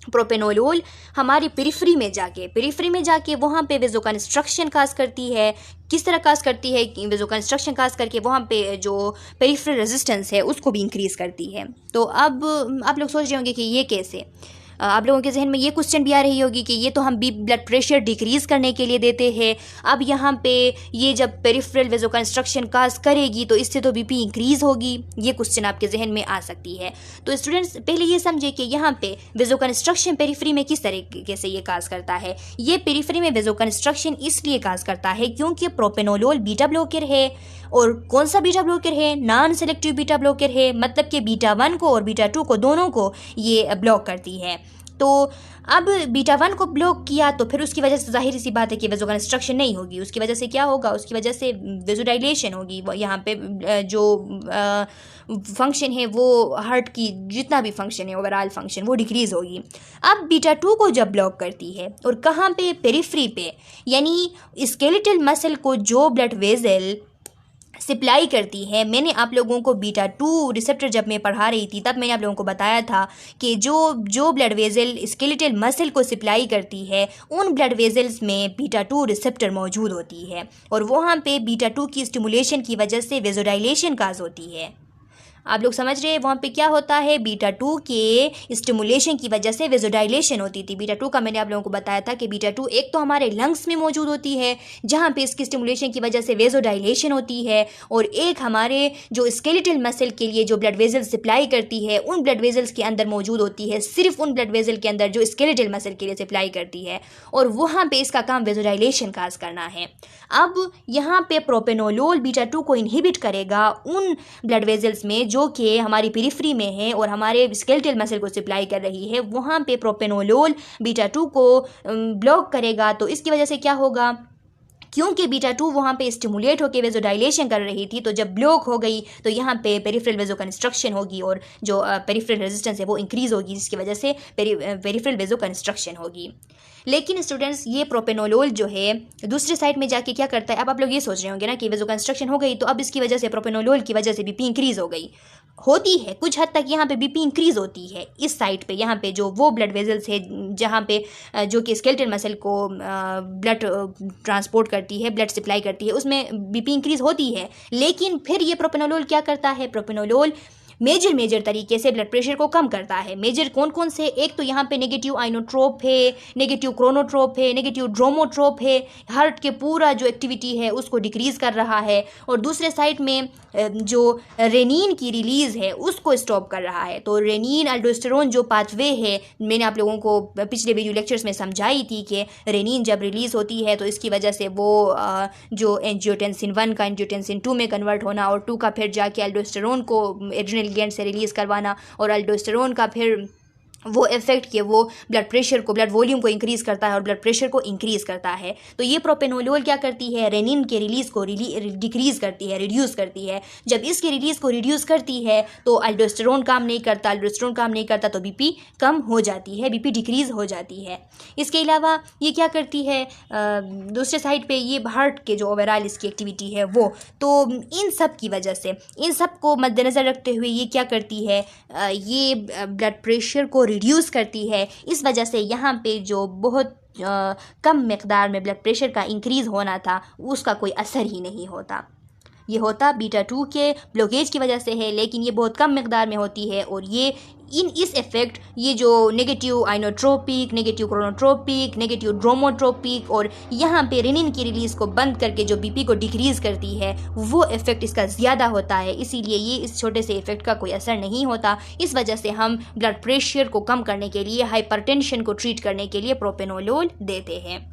प्रोपेनोलोल हमारी पेरिफेरी में जाके वहाँ पे वेजोकंस्ट्रक्शन काज करती है। किस तरह काज करती है, वेजोकंस्ट्रक्शन काज करके वहाँ पे जो पेरिफेरल रेजिस्टेंस है उसको भी इंक्रीज़ करती है। तो अब आप लोग सोच रहे होंगे कि ये कैसे, आप लोगों के जहन में ये क्वेश्चन भी आ रही होगी कि ये तो हम ब्लड प्रेशर डिक्रीज़ करने के लिए देते हैं, अब यहाँ पे ये जब पेरिफेरल वेजोकंस्ट्रक्शन काज करेगी तो इससे तो बीपी इंक्रीज़ होगी। ये क्वेश्चन आपके जहन में आ सकती है। तो स्टूडेंट्स पहले ये समझे कि यहाँ पे वेजोकंस्ट्रक्शन पेरिफेरी में किस तरीके से ये काज करता है। ये पेरिफेरी में वेजोकंस्ट्रक्शन इसलिए काज करता है क्योंकि प्रोपेनोलोल बीटा ब्लॉकर है, और कौन सा बीटा ब्लॉकर है, नॉन सेलेक्टिव बीटा ब्लॉकर है, मतलब कि बीटा 1 को और बीटा 2 को दोनों को ये ब्लॉक करती है। तो अब बीटा 1 को ब्लॉक किया तो फिर उसकी वजह से जाहिर सी बात है कि वेजोकंस्ट्रक्शन नहीं होगी। उसकी वजह से क्या होगा, उसकी वजह से वेजोडाइलेशन होगी। यहाँ पे जो फंक्शन है वो हार्ट की जितना भी फंक्शन है, ओवरऑल फंक्शन, वो डिक्रीज़ होगी। अब बीटा 2 को जब ब्लॉक करती है और कहाँ पे, पेरिफेरी पे, यानी स्केलेटल मसल को जो ब्लड वेजल सप्लाई करती है। मैंने आप लोगों को बीटा 2 रिसेप्टर जब मैं पढ़ा रही थी तब मैंने आप लोगों को बताया था कि जो ब्लड वेजल स्केलेटल मसल को सप्लाई करती है उन ब्लड वेजल्स में बीटा 2 रिसेप्टर मौजूद होती है, और वहाँ पे बीटा 2 की स्टिमुलेशन की वजह से वेजोडाइलेशन काज होती है। आप लोग समझ रहे हैं, वहाँ पे क्या होता है, बीटा 2 के स्टिमुलेशन की वजह से वेजोडाइलेशन होती थी। बीटा 2 का मैंने आप लोगों को बताया था कि बीटा 2 एक तो हमारे लंग्स में मौजूद होती है जहाँ पे इसकी स्टिमुलेशन की वजह से वेजोडाइलेशन होती है, और एक हमारे जो स्केलेटल मसल के लिए जो ब्लड वेजल सप्लाई करती है उन ब्लड वेजल्स के अंदर मौजूद होती है, सिर्फ उन ब्लड वेजल के अंदर जो स्केलेटल मसल के लिए सप्लाई करती है, और वहाँ पे इसका काम वेजोडाइलेशन काज करना है। अब यहाँ पे प्रोपेनोलोल बीटा 2 को इनहिबिट करेगा उन ब्लड वेजल्स में जो कि हमारी पेरिफेरी में है और हमारे स्केलेटल मसल को सप्लाई कर रही है। वहाँ पे प्रोपेनोलोल बीटा 2 को ब्लॉक करेगा, तो इसकी वजह से क्या होगा, क्योंकि बीटा 2 वहाँ पे स्टिमुलेट होकर वेजोडाइलेशन कर रही थी, तो जब ब्लॉक हो गई तो यहाँ पे पेरिफेरल वेजोकंस्ट्रक्शन होगी और जो पेरिफेरल रेजिस्टेंस है वो इंक्रीज़ होगी, जिसकी वजह से पेरिफेरल वेजोकंस्ट्रक्शन होगी। लेकिन स्टूडेंट्स ये प्रोपेनोलोल जो है दूसरे साइड में जाके क्या करता है, अब आप लोग ये सोच रहे होंगे ना कि वेजोकंस्ट्रक्शन हो गई तो अब इसकी वजह से प्रोपेनोलोल की वजह से बीपी इंक्रीज़ हो गई। होती है कुछ हद तक, यहाँ पे बीपी इंक्रीज़ होती है इस साइड पे, यहाँ पे जो वो ब्लड वेजल्स है जहाँ पे जो कि स्केलेटल मसल को ब्लड ट्रांसपोर्ट करती है, ब्लड सप्लाई करती है, उसमें बीपी इंक्रीज़ होती है। लेकिन फिर ये प्रोपेनोलोल क्या करता है, प्रोपेनोलोल मेजर तरीके से ब्लड प्रेशर को कम करता है। मेजर कौन कौन से, एक तो यहाँ पे नेगेटिव आइनोट्रोप है, नेगेटिव क्रोनोट्रोप है, नेगेटिव ड्रोमोट्रोप है, हार्ट के पूरा जो एक्टिविटी है उसको डिक्रीज़ कर रहा है, और दूसरे साइड में जो रेनिन की रिलीज़ है उसको स्टॉप कर रहा है। तो रेनिन अल्डोस्टेरोन जो पाथवे है, मैंने आप लोगों को पिछले वीडियो लेक्चर्स में समझाई थी कि रेनिन जब रिलीज़ होती है तो इसकी वजह से वो जो एंजियोटेंसिन 1 का एंजियोटेंसिन 2 में कन्वर्ट होना, और 2 का फिर जाके अल्डोस्टेरोन को एड्रिनल ग्लैंड से रिलीज़ करवाना, और अल्डोस्टेरोन का फिर वो इफेक्ट कि वो ब्लड प्रेशर को, ब्लड वॉल्यूम को इंक्रीज़ करता है और ब्लड प्रेशर को इंक्रीज़ करता है। तो ये प्रोपेनोलोल क्या करती है, रेनिन के रिलीज़ को डिक्रीज़ करती है, रिड्यूस करती है। जब इसके रिलीज़ को रिड्यूस करती है तो अल्डोस्टेरोन काम नहीं करता, अल्डोस्टेरोन काम नहीं करता तो बीपी कम हो जाती है, बीपी डिक्रीज़ हो जाती है। इसके अलावा ये क्या करती है, दूसरे साइड पे ये हार्ट के जो ओवरऑल इसकी एक्टिविटी है वो, तो इन सब की वजह से, इन सब को मद्देनज़र रखते हुए ये क्या करती है, ये ब्लड प्रेशर को रिड्यूस करती है। इस वजह से यहाँ पे जो बहुत कम मकदार में ब्लड प्रेशर का इंक्रीज़ होना था उसका कोई असर ही नहीं होता। ये होता बीटा 2 के ब्लॉकेज की वजह से है, लेकिन ये बहुत कम मकदार में होती है, और ये इस इफ़ेक्ट, ये जो negative inotropic, negative chronotropic, negative dromotropic और यहाँ पे रेनिन की रिलीज़ को बंद करके जो बीपी को डिक्रीज़ करती है, वो इफ़ेक्ट इसका ज़्यादा होता है। इसीलिए ये इस छोटे से इफ़ेक्ट का कोई असर नहीं होता। इस वजह से हम ब्लड प्रेशर को कम करने के लिए, हाइपरटेंशन को ट्रीट करने के लिए प्रोपेनोलोल देते हैं।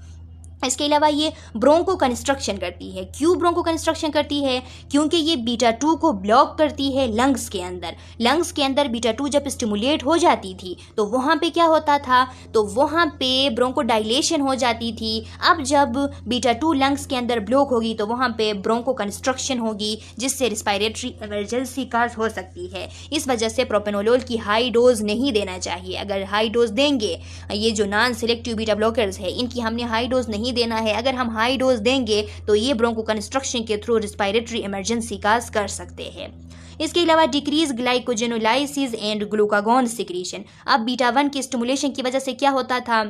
इसके अलावा ये ब्रोंको कंस्ट्रक्शन करती है। क्यों ब्रोंको कंस्ट्रक्शन करती है? क्योंकि ये बीटा 2 को ब्लॉक करती है लंग्स के अंदर। लंग्स के अंदर बीटा 2 जब स्टिमुलेट हो जाती थी तो वहाँ पे क्या होता था, तो वहाँ पे ब्रोंको डायलेशन हो जाती थी। अब जब बीटा 2 लंग्स के अंदर ब्लॉक होगी तो वहाँ पे ब्रोंको कंस्ट्रक्शन होगी, जिससे रिस्पायरेटरी इमरजेंसी काज हो सकती है। इस वजह से प्रोपेनोलोल की हाई डोज नहीं देना चाहिए। अगर हाई डोज देंगे, ये जो नॉन सेलेक्टिव बीटा ब्लॉकर्स है इनकी हमने हाई डोज नहीं देना है। अगर हम हाई डोज देंगे तो ये ब्रोंको कंस्ट्रक्शन के थ्रू रिस्पायरेटरी इमरजेंसी काज कर सकते हैं। इसके अलावा decrease glycogenolysis and glucagon secretion. अब बीटा 1 की स्टिमुलेशन की वजह से क्या होता था,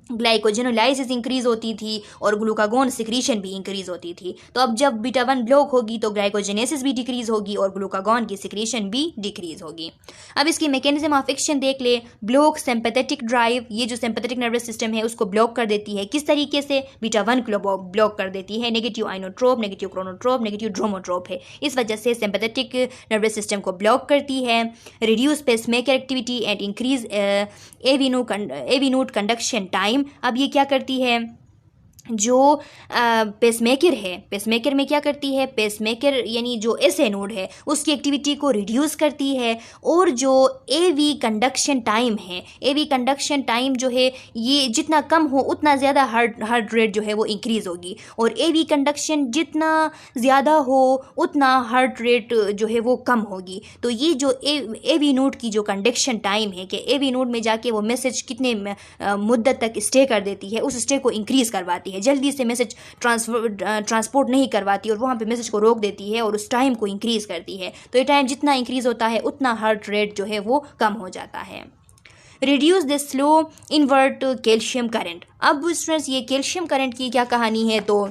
ग्लाइकोजेनोलाइसिस इंक्रीज होती थी और ग्लूकागॉन सिक्रीशन भी इंक्रीज होती थी। तो अब जब बीटा 1 ब्लॉक होगी तो ग्लाइकोजेनेसिस भी डिक्रीज होगी और ग्लूकागॉन की सिक्रीशन भी डिक्रीज होगी। अब इसकी मैकेनिज्म ऑफ एक्शन देख ले। ब्लॉक सिंपैथेटिक ड्राइव, ये जो सिंपैथेटिक नर्वस सिस्टम है उसको ब्लॉक कर देती है। किस तरीके से? बीटा 1 को ब्लॉक कर देती है। Negative inotrope, negative chronotrope, negative dromotrope है। इस वजह से सिंपैथेटिक नर्वस सिस्टम को ब्लॉक करती है। Reduce pacemaker activity and increase AV node conduction time. अब ये क्या करती है, जो पेसमेकर है, पेसमेकर में क्या करती है, पेसमेकर यानी जो एसए नोड है उसकी एक्टिविटी को रिड्यूस करती है। और जो एवी कंडक्शन टाइम है, एवी कंडक्शन टाइम जो है ये जितना कम हो उतना ज़्यादा हार्ट रेट जो है वो इंक्रीज़ होगी। और एवी कंडक्शन जितना ज़्यादा हो उतना हार्ट रेट जो है वो कम होगी। तो ये जो एवी नोड की जो कंडक्शन टाइम है कि एवी नोड में जाके वो मैसेज कितने मुद्दत तक स्टे कर देती है, उस स्टे को इंक्रीज़ करवाती है। जल्दी से मैसेज ट्रांसपोर्ट नहीं करवाती और वहाँ पे मैसेज को रोक देती है और उस टाइम को इंक्रीज़ करती है। तो ये टाइम जितना इंक्रीज़ होता है उतना हार्ट रेट जो है वो कम हो जाता है। Reduce the slow invert calcium current. अब स्टूडेंट्स ये कैल्शियम करंट की क्या कहानी है, तो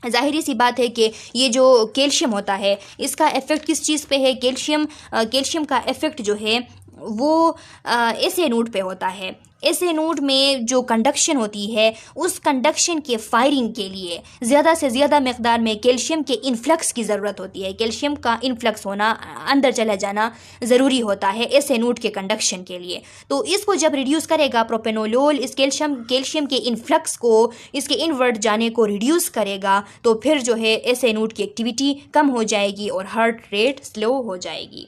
ज़ाहिरी सी बात है कि ये जो कैल्शियम होता है इसका इफ़ेक्ट किस चीज़ पे है, कैल्शियम का इफ़ेक्ट जो है वो एसए नोड पे होता है। एसए नोड में जो कंडक्शन होती है उस कंडक्शन के फायरिंग के लिए ज़्यादा से ज़्यादा मकदार में कैल्शियम के इन्फ्लक्स की ज़रूरत होती है। कैल्शियम का इन्फ्लक्स होना, अंदर चला जाना ज़रूरी होता है एसए नोड के कंडक्शन के लिए। तो इसको जब रिड्यूस करेगा प्रोपेनोलोल, इस कैल्शियम के इन्फ्लक्स को, इसके इनवर्ट जाने को रिड्यूस करेगा, तो फिर जो है एसए नोड की एक्टिविटी कम हो जाएगी और हार्ट रेट स्लो हो जाएगी।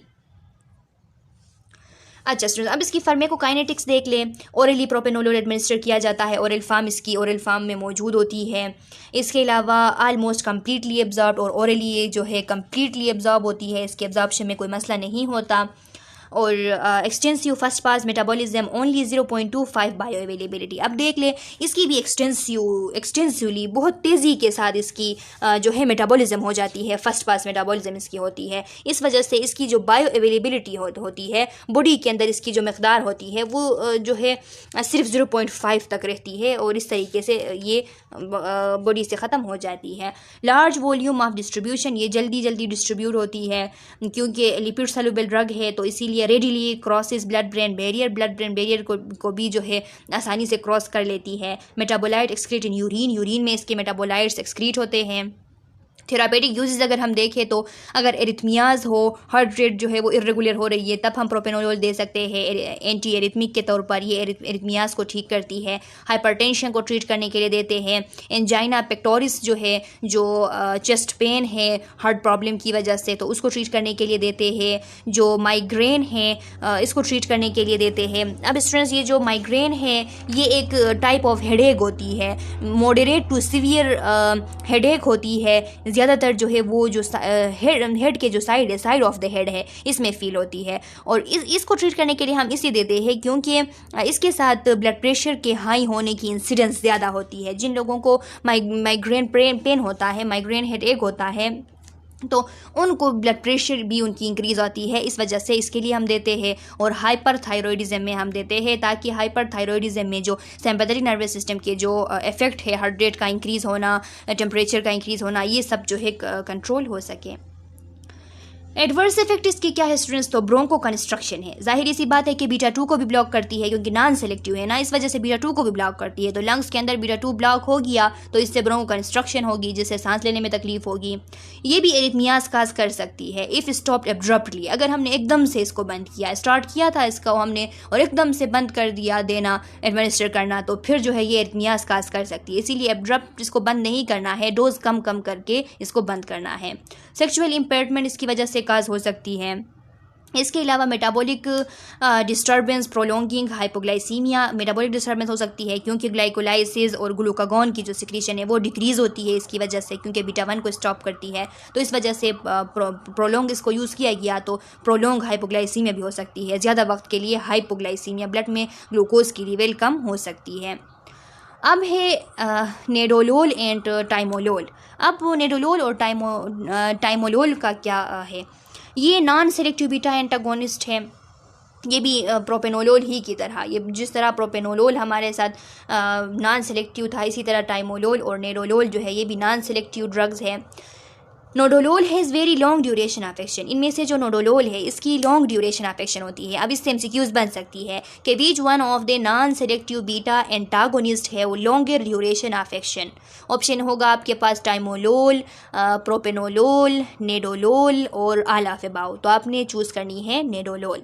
अच्छा स्टूडेंट्स, अब इसकी फार्माकोकाइनेटिक्स देख लें। ओरली प्रोपेनोलोल एडमिनिस्टर किया जाता है, ओरल फार्म इसकी ओरल फार्म में मौजूद होती है। इसके अलावा आलमोस्ट कम्प्लीटली एब्जॉर्ब और ओरली ये जो है कम्प्लीटली एब्जॉर्ब होती है, इसके एब्जॉर्प्शन में कोई मसला नहीं होता। और extensive first pass metabolism only 0.25 bio availability. अब देख ले इसकी भी एक्सटेंसिवली बहुत तेज़ी के साथ इसकी जो है मेटाबॉलिज्म हो जाती है, फर्स्ट पास मेटाबॉलिज्म इसकी होती है। इस वजह से इसकी जो बायो अवेलेबिलिटी होती है बॉडी के अंदर, इसकी जो मकदार होती है वो जो है सिर्फ 0.5 तक रहती है और इस तरीके से ये बॉडी से ख़त्म हो जाती है। लार्ज वॉल्यूम ऑफ डिस्ट्रीब्यूशन, ये जल्दी डिस्ट्रीब्यूट होती है क्योंकि लिपिड सॉल्युबल ड्रग है, तो इसीलिए readily crosses blood brain barrier को भी जो है आसानी से क्रॉस कर लेती है। मेटाबोलाइट एक्सक्रीट इन यूरिन में इसके मेटाबोलाइट्स एक्सक्रीट होते हैं। थेरापेटिक यूजेस अगर हम देखें तो अगर एरिथमियाज हो, हार्ट रेट जो है वो इरेगुलर हो रही है, तब हम प्रोपेनोलोल दे सकते हैं एंटी एरिथमिक के तौर पर। ये एरिथमियाज को ठीक करती है। हाइपरटेंशन को ट्रीट करने के लिए देते हैं। एंजाइना पेक्टोरिस जो है, जो चेस्ट पेन है हार्ट प्रॉब्लम की वजह से, तो उसको ट्रीट करने के लिए देते हैं। जो माइग्रेन है इसको ट्रीट करने के लिए देते हैं। अब स्टूडेंट्स, ये जो माइग्रेन है ये एक टाइप ऑफ हेडेक होती है, मॉडरेट टू सीवियर हेडेक होती है। ज़्यादातर जो है वो जो हेड के जो साइड है, साइड ऑफ द हेड है, इसमें फील होती है। और इसको ट्रीट करने के लिए हम इसे देते हैं क्योंकि इसके साथ ब्लड प्रेशर के हाई होने की इंसिडेंस ज़्यादा होती है। जिन लोगों को माइग्रेन पेन होता है, माइग्रेन हेडेक होता है, तो उनको ब्लड प्रेशर भी उनकी इंक्रीज़ होती है। इस वजह से इसके लिए हम देते हैं। और हाइपरथायरॉयडिज्म में हम देते हैं ताकि हाइपरथायरॉयडिज्म में जो सिंपैथेटिक नर्वस सिस्टम के जो इफ़ेक्ट है, हार्ट रेट का इंक्रीज़ होना, टेम्परेचर का इंक्रीज़ होना, ये सब जो है कंट्रोल हो सके। एडवर्स इफेक्ट इसकी क्या है स्टूडेंट्स, तो ब्रोंको कंस्ट्रक्शन है। जाहिर सी बात है कि बीटा 2 को भी ब्लॉक करती है क्योंकि नॉन सेलेक्टिव है ना, इस वजह से बीटा 2 को भी ब्लॉक करती है। तो लंग्स के अंदर बीटा 2 ब्लॉक हो गया तो इससे ब्रोंको कंस्ट्रक्शन होगी, जिससे सांस लेने में तकलीफ होगी। ये भी एरिथमियाज काज कर सकती है इफ़ स्टॉप्ड एब्रप्टली, अगर हमने एकदम से इसको बंद किया, स्टार्ट किया था इसका हमने और एकदम से बंद कर दिया देना एडमिनिस्टर करना, तो फिर जो है ये एरिथमियाज काज कर सकती है। इसीलिए एब्रप्ट इसको बंद नहीं करना है, डोज कम कम करके इसको बंद करना है। सेक्सुअल इम्पेयरमेंट इसकी वजह से काज हो सकती है। इसके अलावा metabolic disturbance, prolonging hypoglycaemia, metabolic disturbance हो सकती है क्योंकि ग्लाइकोलाइसिस और ग्लूकागॉन की जो सिक्रीशन है वो डिक्रीज़ होती है इसकी वजह से, क्योंकि बीटा 1 को स्टॉप करती है। तो इस वजह से प्रोलॉन्ग इसको यूज़ किया गया तो प्रोलॉन्ग हाइपोग्लाइसीमिया भी हो सकती है, ज़्यादा वक्त के लिए हाइपोग्लाइसीमिया, ब्लड में ग्लूकोज की लेवल कम हो सकती है। अब है नेडोलोल एंड टाइमोलोल। अब नेडोलोल और टाइमोलोल का क्या है, ये नॉन सेलेक्टिव बीटा एंटागोनिस्ट है। ये भी प्रोपेनोलोल ही की तरह, ये जिस तरह प्रोपेनोलोल हमारे साथ नॉन सेलेक्टिव था, इसी तरह टाइमोलोल और नेडोलोल जो है ये भी नॉन सेलेक्टिव ड्रग्स है। Nadolol has very long duration of action, इनमें से जो नोडोलोल है इसकी लॉन्ग ड्यूरेशन ऑफ एक्शन होती है। अब इससे एमसीक्यूज बन सकती है कि which one of the non selective beta antagonist है वो longer duration of action. Option होगा आपके पास टाइमोलोल, प्रोपेनोलोल, नेडोलोल और ऑल ऑफ अबाव, तो आपने चूज़ करनी है नेडोलोल।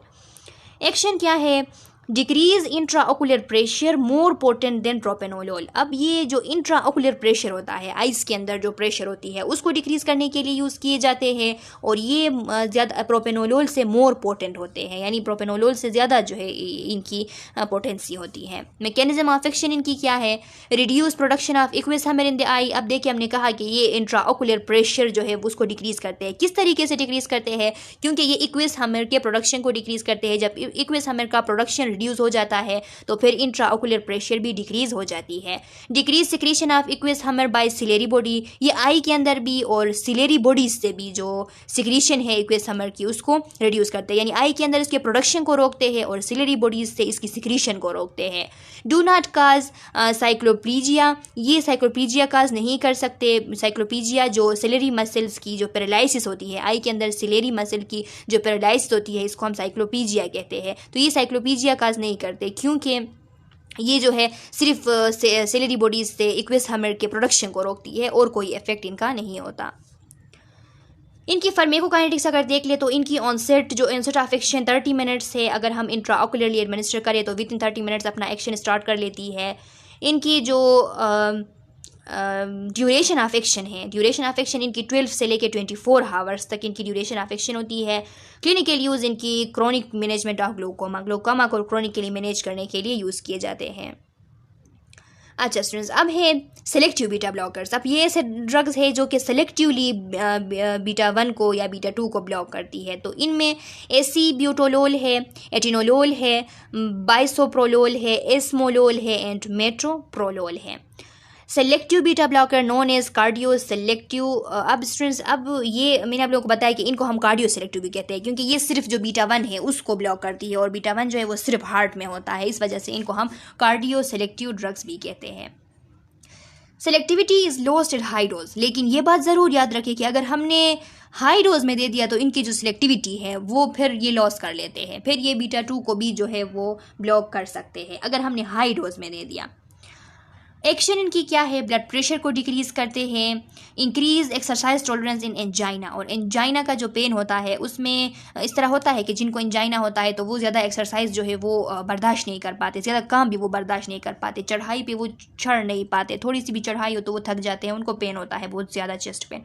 एक्शन क्या है, decrease intraocular pressure more potent then propranolol. अब ये जो इंट्राओकुलर प्रेशर होता है, आइस के अंदर जो प्रेशर होती है उसको डिक्रीज़ करने के लिए यूज़ किए जाते हैं और ये ज़्यादा प्रोपेनोलोल से मोर पोटेंट होते हैं, यानी प्रोपेनोलोल से ज़्यादा जो है इनकी पोटेंसी होती है। मैकेनिज्म ऑफ एक्शन इनकी क्या है, reduce production of aqueous humour in the eye. अब देखिए हमने कहा कि ये इंट्राओकुलर प्रेशर जो है उसको डिक्रीज़ करते हैं। किस तरीके से डिक्रीज़ करते हैं, क्योंकि ये एक्वियस हैमर के प्रोडक्शन को डिक्रीज़ करते हैं। जब एक्वियस हैमर का प्रोडक्शन रिड्यूस हो जाता है तो फिर इंट्राओकुलर प्रेशर भी डिक्रीज हो जाती है। Decrease secretion of aqueous humour by ciliary body, ये आई के अंदर भी और सिलेरी बॉडी से भी जो सिक्रीशन है एक्वियस हैमर की उसको रिड्यूस करते हैं, यानी आई के अंदर इसके प्रोडक्शन को रोकते हैं और सिलेरी बॉडीज से इसकी सिक्रीशन को रोकते हैं। डू नॉट काज साइक्लोप्लीजिया, ये साइक्लोप्लीजिया काज नहीं कर सकते। साइक्लोप्लीजिया जो सिलेरी मसल्स की जो पैरालिसिस होती है, आई के अंदर सिलेरी मसल की जो पैरालिसिस होती है इसको हम साइक्लोप्लीजिया कहते हैं। तो ये साइक्लोप्लीजिया काज नहीं करते क्योंकि ये जो है सिर्फ सिलेरी बॉडीज से एक्वियस हैमर के प्रोडक्शन को रोकती है और कोई इफेक्ट इनका नहीं होता। इनकी फार्मेकोकाइनेटिक्स अगर देख ले तो इनकी ऑनसेट जो ऑनसेट ऑफ एक्शन 30 मिनट्स है, अगर हम इंट्राओकुलरली एडमिनिस्टर करें तो विद इन 30 मिनट्स अपना एक्शन स्टार्ट कर लेती है। इनकी जो ड्यूरेशन ऑफ एक्शन है, ड्यूरेशन ऑफ एक्शन इनकी 12 से लेके 24 आवर्स तक इनकी ड्यूरेशन ऑफ एक्शन होती है। क्लिनिकल यूज़ इनकी क्रोनिक मैनेजमेंट ऑफ ग्लूकोमा को क्रोनिकली मैनेज करने के लिए यूज़ किए जाते हैं। अच्छा स्टूडेंट्स, अब है सेलेक्टिव बीटा ब्लॉकर्स। अब ये ऐसे ड्रग्स है जो कि सेलेक्टिवली बीटा 1 को या बीटा 2 को ब्लॉक करती है। तो इनमें एसीब्यूटोलोल है, एटिनोलोल है, बाइसोप्रोलोल है, एस्मोलोल है एंड मेट्रोप्रोलोल है। Selective beta blocker known as cardio selective. अब स्टूडेंट्स, अब ये मैंने आप लोगों को बताया कि इनको हम कार्डियो सेलेक्टिव भी कहते हैं क्योंकि ये सिर्फ जो बीटा 1 है उसको ब्लॉक करती है और बीटा 1 जो है वो सिर्फ हार्ट में होता है, इस वजह से इनको हम कार्डियो सेलेक्टिव ड्रग्स भी कहते हैं। Selectivity is lost at high dose, लेकिन ये बात ज़रूर याद रखें कि अगर हमने हाई डोज में दे दिया तो इनकी जो सिलेक्टिविटी है वो फिर ये लॉस कर लेते हैं, फिर ये बीटा 2 को भी जो है वो ब्लॉक कर सकते हैं अगर हमने हाई डोज में दे दिया। एक्शन इनकी क्या है, ब्लड प्रेशर को डिक्रीज़ करते हैं, increase exercise tolerance in angina. और एंजाइना का जो पेन होता है उसमें इस तरह होता है कि जिनको एंजाइना होता है तो वो ज़्यादा एक्सरसाइज जो है वो बर्दाश्त नहीं कर पाते, ज़्यादा काम भी वो बर्दाश्त नहीं कर पाते, चढ़ाई पे वो चढ़ नहीं पाते, थोड़ी सी भी चढ़ाई हो तो वो थक जाते हैं, उनको पेन होता है बहुत ज़्यादा चेस्ट पेन।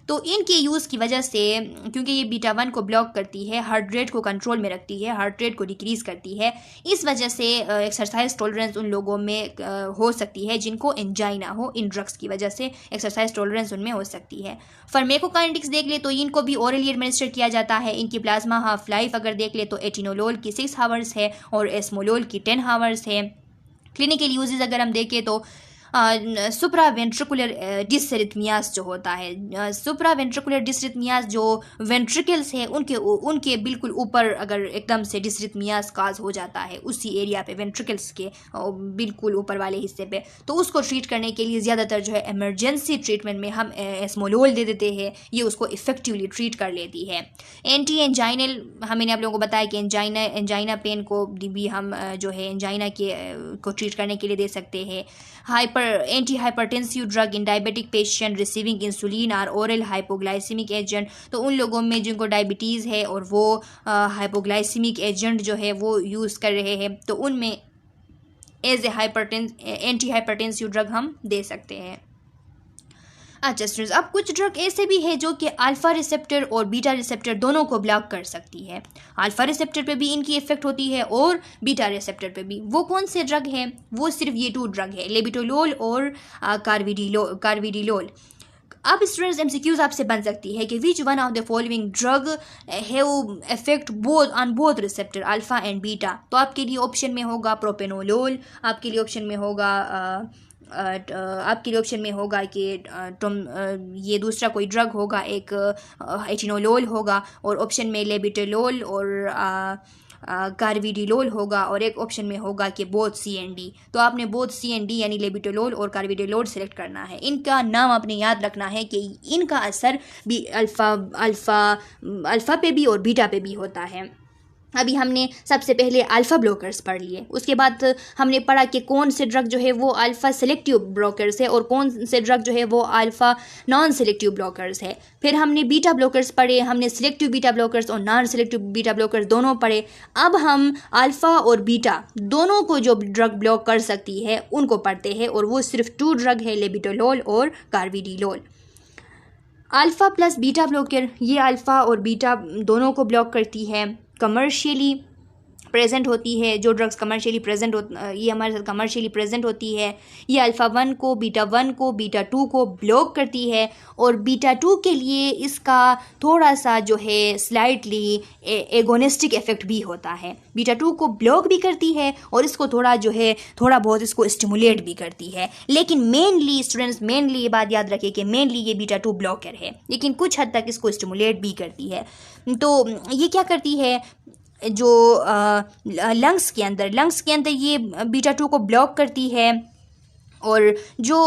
तो इनके यूज़ की वजह से, क्योंकि ये बीटा 1 को ब्लॉक करती है, हार्ट रेट को कंट्रोल में रखती है, हार्ट रेट को डिक्रीज़ करती है, इस वजह से एक्सरसाइज टॉलरेंस उन लोगों में हो सकती है जिनको एंजाइना हो। इन ड्रग्स की वजह से एक्सरसाइज टॉलरेंस उनमें हो सकती है। फार्मेकोकाइनेटिक्स देख ले तो इनको भी ओरली एडमिनिस्टर किया जाता है। इनकी प्लाज्मा हाफ लाइफ अगर देख ले तो एटिनोलोल की 6 आवर्स है और एस्मोलोल की 10 आवर्स है। क्लिनिकल यूजेस अगर हम देखें तो सुप्रावेंट्रिकुलर डिसरिथमियास जो होता है, सुप्रावेंट्रिकुलर डिसरिथमियास जो वेंट्रिकल्स है उनके बिल्कुल ऊपर अगर एकदम से डिसरिथमियास काज हो जाता है उसी एरिया पे, वेंट्रिकल्स के बिल्कुल ऊपर वाले हिस्से पे, तो उसको ट्रीट करने के लिए ज़्यादातर जो है इमरजेंसी ट्रीटमेंट में हम एस्मोलोल दे देते हैं, ये उसको इफ़ेक्टिवली ट्रीट कर लेती है। एंटी एंजाइनल, मैंने आप लोगों को बताया कि एंजाइना पेन को भी हम जो है एंजाइना के को ट्रीट करने के लिए दे सकते हैं। Anti hypertensive drug in diabetic patient receiving insulin और ओरल हाइपोग्लाइसेमिक एजेंट, तो उन लोगों में जिनको डायबिटीज़ है और वो हाइपोग्लाइसेमिक एजेंट जो है वो यूज़ कर रहे हैं, तो उनमें एज एंटी हाइपरटेंसिव ड्रग हम दे सकते हैं। अच्छा स्टूडेंट्स, अब कुछ ड्रग ऐसे भी है जो कि अल्फ़ा रिसेप्टर और बीटा रिसेप्टर दोनों को ब्लॉक कर सकती है। अल्फ़ा रिसेप्टर पे भी इनकी इफेक्ट होती है और बीटा रिसेप्टर पे भी। वो कौन से ड्रग हैं? वो सिर्फ ये 2 ड्रग है, लेबिटोलोल और कार्विडिलोल। अब स्टूडेंट्स एमसीक्यूज आपसे बन सकती है कि which one of the following drug have effect both receptor alpha and beta. तो आपके लिए ऑप्शन में होगा प्रोपेनोलोल, आपके लिए ऑप्शन में होगा कि ये दूसरा कोई ड्रग होगा, एक एटिनोलोल होगा, और ऑप्शन में लेबिटोलोल और कार्विडिलोल होगा, और एक ऑप्शन में होगा कि बोथ CND। तो आपने बोथ CND यानी लेबिटोलोल और कार्विडिलोल सेलेक्ट करना है। इनका नाम आपने याद रखना है कि इनका असर भी अल्फ़ा पे भी और बीटा पे भी होता है। अभी हमने सबसे पहले अल्फ़ा ब्लॉकर्स पढ़ लिए, उसके बाद हमने पढ़ा कि कौन से ड्रग जो है वो अल्फ़ा सेलेक्टिव ब्लॉकर्स है और कौन से ड्रग जो है वो अल्फ़ा नॉन सेलेक्टिव ब्लॉकर्स है। फिर हमने बीटा ब्लॉकर्स पढ़े, हमने सेलेक्टिव बीटा ब्लॉकर्स और नॉन सेलेक्टिव बीटा ब्लॉकर्स दोनों पढ़े। अब हम अल्फ़ा और बीटा दोनों को जो ड्रग ब्लॉक कर सकती है उनको पढ़ते हैं, और वो सिर्फ 2 ड्रग है, लेबिटोलोल और कार्विडिलोल। अल्फ़ा प्लस बीटा ब्लॉकर, ये अल्फ़ा और बीटा दोनों को ब्लॉक करती है, कमर्शियली प्रेजेंट होती है। जो ड्रग्स कमर्शियली प्रेजेंट ये हमारे साथ कमर्शियली प्रेजेंट होती है। ये अल्फ़ा 1 को, बीटा 1 को, बीटा 2 को ब्लॉक करती है, और बीटा 2 के लिए इसका थोड़ा सा जो है स्लाइटली एगोनिस्टिक इफेक्ट भी होता है। बीटा 2 को ब्लॉक भी करती है और इसको थोड़ा बहुत इसको स्टिमुलेट भी करती है। लेकिन मेनली स्टूडेंट्स, ये बात याद रखें कि मेनली ये बीटा 2 ब्लॉकर है, लेकिन कुछ हद तक इसको स्टिमुलेट भी करती है। तो ये क्या करती है, जो लंग्स के अंदर ये बीटा 2 को ब्लॉक करती है, और जो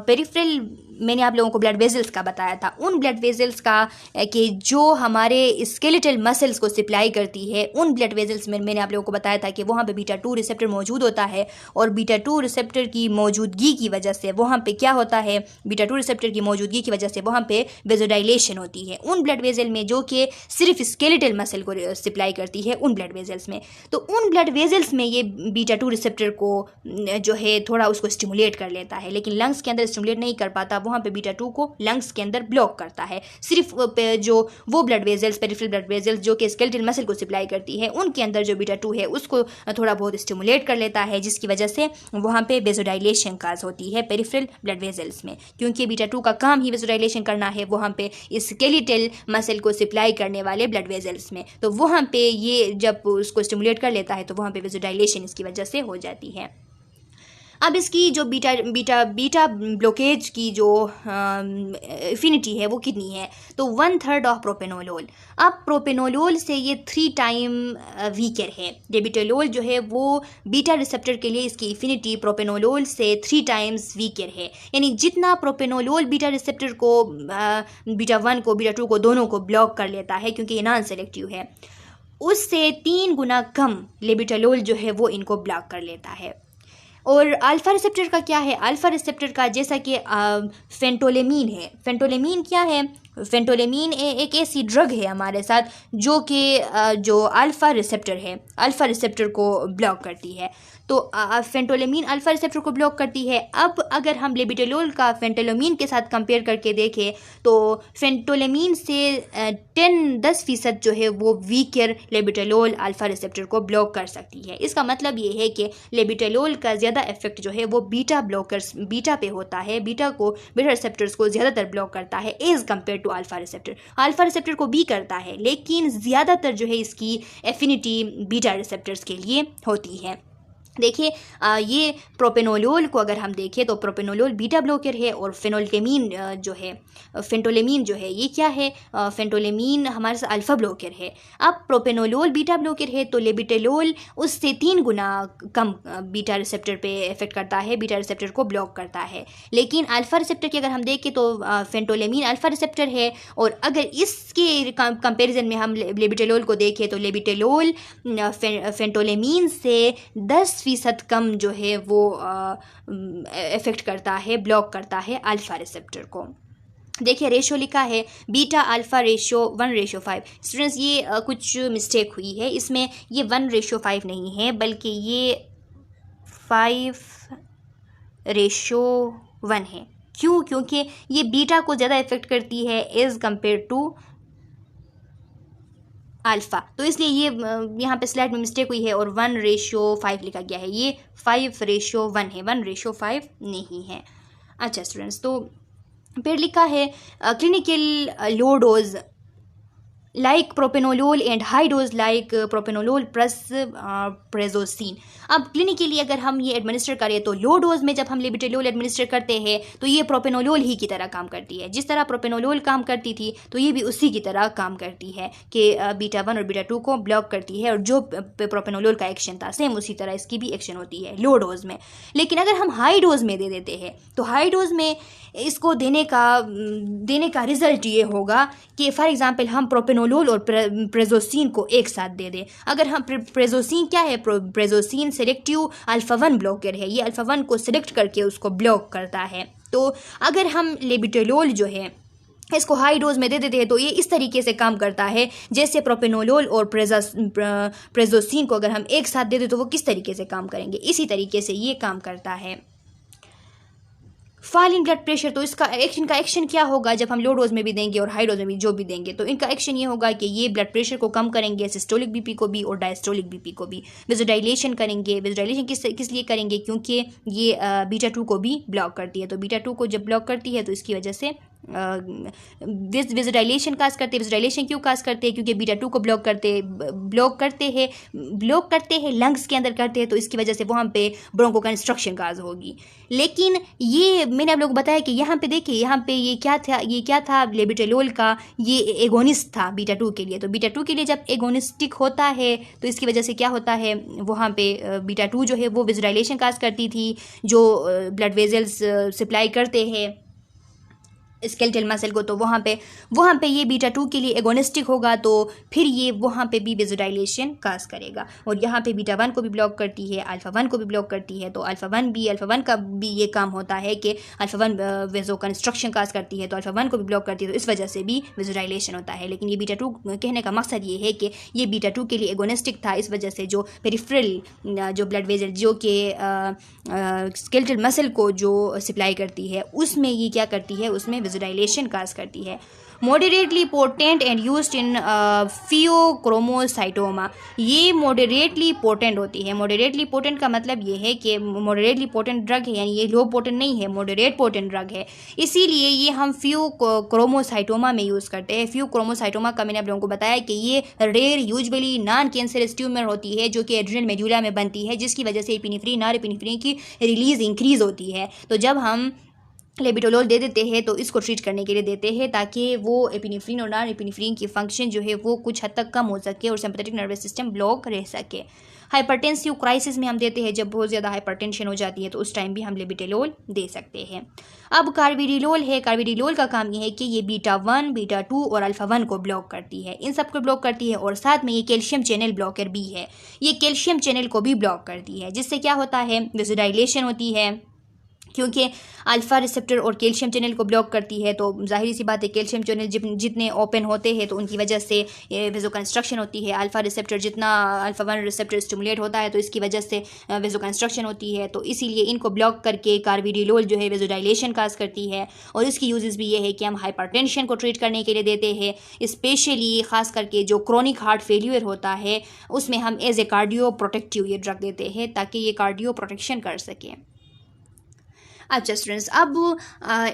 पेरिफेरल मैंने आप लोगों को ब्लड वेजल्स का बताया था, उन ब्लड वेजल्स का कि जो हमारे स्केलेटल मसल्स को सप्लाई करती है, उन ब्लड वेजल्स में मैंने आप लोगों को बताया था कि वहाँ पे बीटा 2 रिसेप्टर मौजूद होता है, और बीटा 2 रिसेप्टर की मौजूदगी की वजह से वहाँ पे क्या होता है, बीटा 2 रिसेप्टर की मौजूदगी की वजह से वहाँ पे वेजोडाइलेशन होती है उन ब्लड वेजल में जो कि सिर्फ स्केलेटल मसल को सप्लाई करती है उन ब्लड वेजल्स में। तो उन ब्लड वेजल्स में ये बीटा 2 रिसेप्टर को जो है थोड़ा उसको स्टिमुलेट कर लेता है, लेकिन लंग्स के अंदर स्टिमुलेट नहीं कर पाता, वहाँ पे बीटा 2 को लंग्स के अंदर ब्लॉक करता है। सिर्फ जो वो blood vessels, peripheral blood vessels जो कि स्केलेटल मसल को सप्लाई करती है, उनके अंदर जो बीटा 2 है उसको थोड़ा बहुत स्टिमुलेट कर लेता है, जिसकी वजह से वहाँ पे वेजोडाइलेशन काज होती है पेरिफेरल ब्लड वेजल्स में। क्योंकि बीटा 2 का काम ही वेजोडाइलेशन करना है वहाँ पे स्केलेटल मसल को सप्लाई करने वाले ब्लड वेजल्स में, तो वहाँ पे ये जब उसको स्टिमुलेट कर लेता है तो वहाँ पे वेजोडाइलेशन इसकी वजह से हो जाती है। अब इसकी जो बीटा ब्लॉकेज की जो एफिनिटी है वो कितनी है, तो 1/3 ऑफ प्रोपेनोलोल। अब प्रोपेनोलोल से ये 3 टाइम वीकर है। लेबिटोलोल जो है वो बीटा रिसेप्टर के लिए इसकी एफिनिटी प्रोपेनोलोल से 3 टाइम्स वीकर है, यानी जितना प्रोपेनोलोल बीटा रिसेप्टर को बीटा 1 को, बीटा 2 को, दोनों को ब्लॉक कर लेता है क्योंकि ये नॉन सेलेक्टिव है, उससे 3 गुना कम लेबिटोलोल जो है वो इनको ब्लॉक कर लेता है। और अल्फ़ा रिसेप्टर का क्या है, अल्फ़ा रिसेप्टर का जैसा कि फेंटोलेमीन है। फेंटोलेमीन क्या है, फेंटोलेमीन एक ऐसी ड्रग है हमारे साथ जो कि जो अल्फ़ा रिसेप्टर है, अल्फ़ा रिसेप्टर को ब्लॉक करती है। तो फेंटोलेमीन अल्फ़ा रिसेप्टर को ब्लॉक करती है। अब अगर हम लेबिटोलोल का फेंटोलेमीन के साथ कंपेयर करके देखें तो फेंटोलेमीन से 10% जो है वो वीकर लेबिटोलोल अल्फ़ा रिसेप्टर को ब्लॉक कर सकती है। इसका मतलब ये है कि लेबिटोलोल का ज़्यादा इफेक्ट जो है वो बीटा पे होता है, बीटा रिसेप्टर्स को ज़्यादातर ब्लॉक करता है as compare to alpha receptor. Alpha receptor को भी करता है लेकिन ज़्यादातर जो है इसकी एफिनिटी बीटा रिसेप्टर्स के लिए होती है। देखिए ये प्रोपेनोलोल को अगर हम देखें तो प्रोपेनोलोल बीटा ब्लॉकर है, और फेनोल्टेमीन जो है फेंटोलेमीन जो है ये क्या है, फेंटोलेमीन हमारे साथ अल्फ़ा ब्लॉकर है। अब प्रोपेनोलोल बीटा ब्लॉकर है तो लेबिटेलोल उससे 3 गुना कम बीटा रिसेप्टर पे इफेक्ट करता है, बीटा रिसेप्टर को ब्लॉक करता है। लेकिन अल्फ़ा रिसेप्टर की अगर हम देखें तो फेंटोलेमीन अल्फ़ा रिसेप्टर है, और अगर इसके कंपेरिजन में हम लेबिटेलोल को देखें तो लेबिटेलोल फेंटोलेमीन से 10% कम जो है वो इफेक्ट करता है, ब्लॉक करता है अल्फ़ा रिसेप्टर को। देखिए रेशो लिखा है बीटा अल्फ़ा रेशो 1:5। स्टूडेंट्स ये कुछ मिस्टेक हुई है, इसमें ये 1:5 नहीं है बल्कि ये 5:1 है। क्यों? क्योंकि ये बीटा को ज़्यादा इफेक्ट करती है एज़ कम्पेयर टू अल्फ़ा, तो इसलिए ये यहाँ पे स्लाइड में मिस्टेक हुई है और 1:5 लिखा गया है, ये 5:1 है, 1:5 नहीं है। अच्छा स्टूडेंट्स, तो फिर लिखा है clinical low dose like propranolol and high dose like propranolol plus prazosin. अब क्लिनिकली अगर हम ये एडमिनिस्टर करें तो लो डोज में जब हम लेबिटेलोल एडमिनिस्टर करते हैं तो ये प्रोपेनोलोल ही की तरह काम करती है। जिस तरह प्रोपेनोलोल काम करती थी तो ये भी उसी की तरह काम करती है कि बीटा 1 और बीटा 2 को ब्लॉक करती है, और जो प्रोपेनोलोल का एक्शन था सेम उसी तरह इसकी भी एक्शन होती है लो डोज में। लेकिन अगर हम हाई डोज में दे देते हैं तो हाई डोज में इसको देने का रिजल्ट ये होगा कि फॉर एग्जांपल हम प्रोपेनोलोल और प्रेजोसिन को एक साथ दे दें। अगर हम प्रेजोसिन क्या है, प्रेजोसिन सेलेक्टिव अल्फ़ा 1 ब्लॉकर है, ये अल्फ़ा 1 को सेलेक्ट करके उसको ब्लॉक करता है। तो अगर हम लेबिटेलोल जो है इसको हाई डोज में दे देते हैं तो ये इस तरीके से काम करता है जैसे प्रोपेनोलोल और प्रेजोसिन को अगर हम एक साथ दे दें तो वो किस तरीके से काम करेंगे, इसी तरीके से ये काम करता है। फॉल इन ब्लड प्रेशर, तो इसका एक्शन क्या होगा जब हम लो डोज में भी देंगे और हाई डोज में भी जो भी देंगे, तो इनका एक्शन ये होगा कि ये ब्लड प्रेशर को कम करेंगे, सिस्टोलिक बीपी को भी और डायस्टोलिक बीपी को भी। विजुडाइलेशन करेंगे, विजुडाइलेशन किस लिए करेंगे, क्योंकि ये बीटा 2 को भी ब्लॉक करती है। तो बीटा 2 को जब ब्लॉक करती है तो इसकी वजह से विजुडाइलेशन काज करते हैं। विजुडाइलेशन क्यों काज करते हैं, क्योंकि बीटा 2 को ब्लॉक करते हैं लंग्स के अंदर करते हैं, तो इसकी वजह से वहाँ पे ब्रोंको कंस्ट्रक्शन काज होगी। लेकिन ये मैंने आप लोगों को बताया कि यहाँ पे देखिए, यहाँ पे ये क्या था लेबिटेलोल का ये एगोनिस्ट था बीटा 2 के लिए। तो बीटा 2 के लिए जब एगोनिस्टिक होता है तो इसकी वजह से क्या होता है, वहाँ पे बीटा 2 जो है वो विजुडाइलेशन काज करती थी, जो ब्लड वेजल्स सप्लाई करते हैं स्केलेटल मसल को, तो वहाँ पे ये बीटा 2 के लिए एगोनिस्टिक होगा, तो फिर ये वहाँ पे भी विजुडाइलेशन काज करेगा। और यहाँ पे बीटा 1 को भी ब्लॉक करती है, अल्फ़ा 1 को भी ब्लॉक करती है, तो अल्फ़ा 1 का भी ये काम होता है कि अल्फ़ा 1 वेजो कंस्ट्रक्शन काज करती है, तो अल्फ़ा 1 को भी ब्लॉक करती है, तो इस वजह से भी विजुडाइलेशन होता है। लेकिन ये बीटा 2 कहने का मकसद ये है कि ये बीटा 2 के लिए एगोनिस्टिक था, इस वजह से जो पेरिफेरल जो ब्लड वेजल जो कि स्केलेटल मसल को जो सप्लाई करती है उसमें ये क्या करती है, उसमें विजुडाइलेशन काज करती है। Moderately potent and used in pheochromocytoma, ये मॉडरेटली पोटेंट होती है। मॉडरेटली पोटेंट का मतलब ये है कि मॉडरेटली पोटेंट ड्रग है, यानी ये लो पोटेंट नहीं है, मॉडरेट पोटेंट ड्रग है, इसीलिए ये हम फियोक्रोमोसाइटोमा में यूज़ करते हैं। फियोक्रोमोसाइटोमा का मैंने आप लोगों को बताया कि ये rare usually non cancerous tumour होती है जो कि एड्रिनल मेडुला में बनती है, जिसकी वजह से एपिनेफ्रिन नॉरएपिनेफ्रिन की रिलीज इंक्रीज होती है। तो जब हम लेबिटोलोल दे देते हैं तो इसको ट्रीट करने के लिए देते हैं ताकि वो एपिनेफ्रिन और नॉन एपिनेफ्रिन की फंक्शन जो है वो कुछ हद तक कम हो सके और सिंपैथेटिक नर्वस सिस्टम ब्लॉक रह सके। हाइपरटेंसिव क्राइसिस में हम देते हैं, जब बहुत ज़्यादा हाइपरटेंशन हो जाती है तो उस टाइम भी हम लेबिटेलोल दे सकते हैं। अब कार्बिडिलोल है, कार्बिडिलोल का काम ये है कि ये बीटा 1, बीटा 2 और अल्फ़ा 1 को ब्लॉक करती है, इन सब को ब्लॉक करती है, और साथ में ये कैल्शियम चैनल ब्लॉकर भी है, ये कैल्शियम चैनल को भी ब्लॉक करती है, जिससे क्या होता है, विजुडाइलेशन होती है। क्योंकि अल्फ़ा रिसेप्टर और कैल्शियम चैनल को ब्लॉक करती है तो जाहिर सी बात है कैल्शियम चैनल जितने ओपन होते हैं तो उनकी वजह से वेजो कंस्ट्रक्शन होती है। अल्फ़ा रिसेप्टर जितना अल्फ़ा 1 रिसेप्टर स्टिमुलेट होता है तो इसकी वजह से वेजो कंस्ट्रक्शन होती है, तो इसीलिए इनको ब्लॉक करके कार्बिडिलोल जो है वेजोडाइलेशन काज करती है। और इसकी यूजेस भी ये है कि हम हाइपरटेंशन को ट्रीट करने के लिए देते हैं, स्पेशली ख़ास करके जो क्रोनिक हार्ट फेलियर होता है उसमें हम एज ए कार्डियो प्रोटेक्टिव ये ड्रग देते हैं ताकि ये कार्डियो प्रोटेक्शन कर सकें। अच्छा स्टूडेंट्स, अब